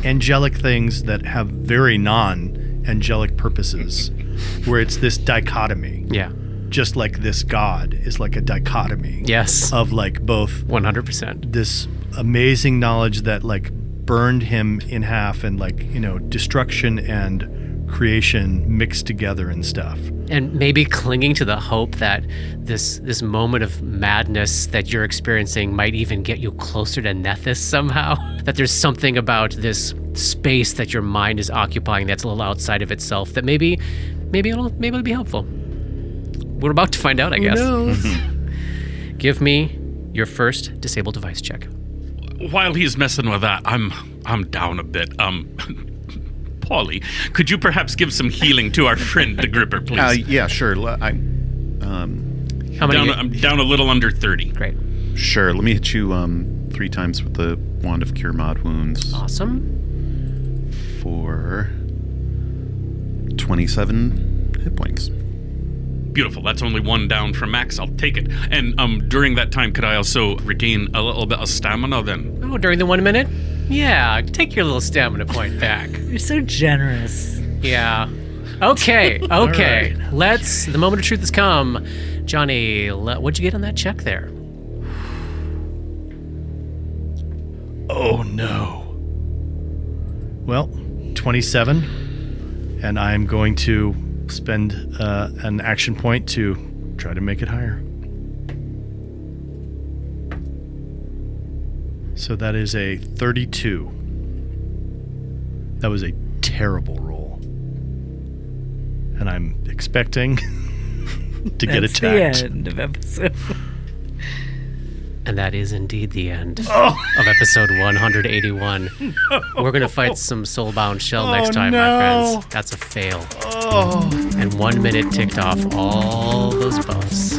Speaker 3: angelic things that have very non-angelic purposes, where it's this dichotomy.
Speaker 1: Yeah.
Speaker 3: Just like this god is like a dichotomy.
Speaker 1: Yes.
Speaker 3: Of like both
Speaker 1: 100%.
Speaker 3: this amazing knowledge that like burned him in half and like, destruction and creation mixed together and stuff.
Speaker 1: And maybe clinging to the hope that this moment of madness that you're experiencing might even get you closer to Nethys somehow. That there's something about this space that your mind is occupying that's a little outside of itself that maybe it'll be helpful. We're about to find out, I guess.
Speaker 3: Who knows?
Speaker 1: Give me your first Disable Device check.
Speaker 4: While he's messing with that, I'm down a bit. Paulie, could you perhaps give some healing to our friend the Gripper, please?
Speaker 5: Yeah, sure.
Speaker 1: How many?
Speaker 4: I'm down a little under 30.
Speaker 1: Great.
Speaker 5: Sure. Let me hit you 3 times with the Wand of Cure Mod Wounds
Speaker 1: Awesome.
Speaker 5: for 27 hit points.
Speaker 4: Beautiful. That's only 1 down from max. I'll take it. And during that time, could I also regain a little bit of stamina then?
Speaker 1: Oh, during the 1 minute? Yeah, take your little stamina point back.
Speaker 2: You're so generous.
Speaker 1: Yeah. Okay.
Speaker 3: right.
Speaker 1: The moment of truth has come. Johnny, what'd you get on that check there?
Speaker 3: Oh no. Well, 27, and I'm going to spend an action point to try to make it higher. So that is a 32. That was a terrible roll. And I'm expecting to get
Speaker 2: That's
Speaker 3: attacked.
Speaker 2: the end of episode.
Speaker 1: And that is indeed the end of episode 181. We're going to fight some soulbound shell next time, my friends. That's a fail. And 1 minute ticked off all those buffs.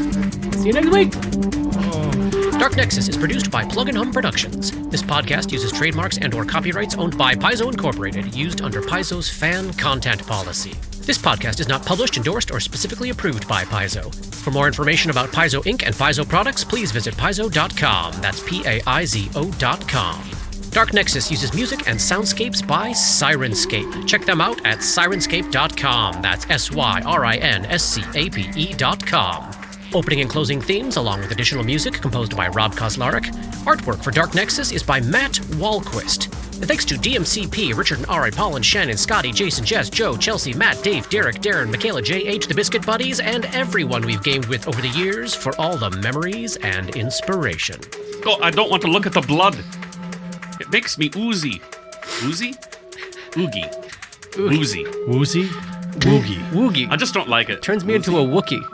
Speaker 1: See you next week. Dark Nexus is produced by Plug and Hum Productions. This podcast uses trademarks and/or copyrights owned by Paizo Incorporated, used under Paizo's fan content policy. This podcast is not published, endorsed, or specifically approved by Paizo. For more information about Paizo Inc. and Paizo products, please visit paizo.com. That's Paizo.com. Dark Nexus uses music and soundscapes by Syrinscape. Check them out at Syrinscape.com. That's Syrinscape.com. Opening and closing themes, along with additional music composed by Rob Kauzlaric. Artwork for Dark Nexus is by Matt Wahlquist. And thanks to DMCP, Richard and Ari, Paul and Shannon, Scotty, Jason, Jess, Joe, Chelsea, Matt, Dave, Derek, Darren, Michaela, J.H., the Biscuit Buddies, and everyone we've gamed with over the years for all the memories and inspiration.
Speaker 4: Oh, I don't want to look at the blood. It makes me oozy. Oozy? Oogie. Oozy.
Speaker 3: Woozy? Woogie.
Speaker 1: Woogie.
Speaker 4: I just don't like it.
Speaker 1: Turns me into a Wookiee.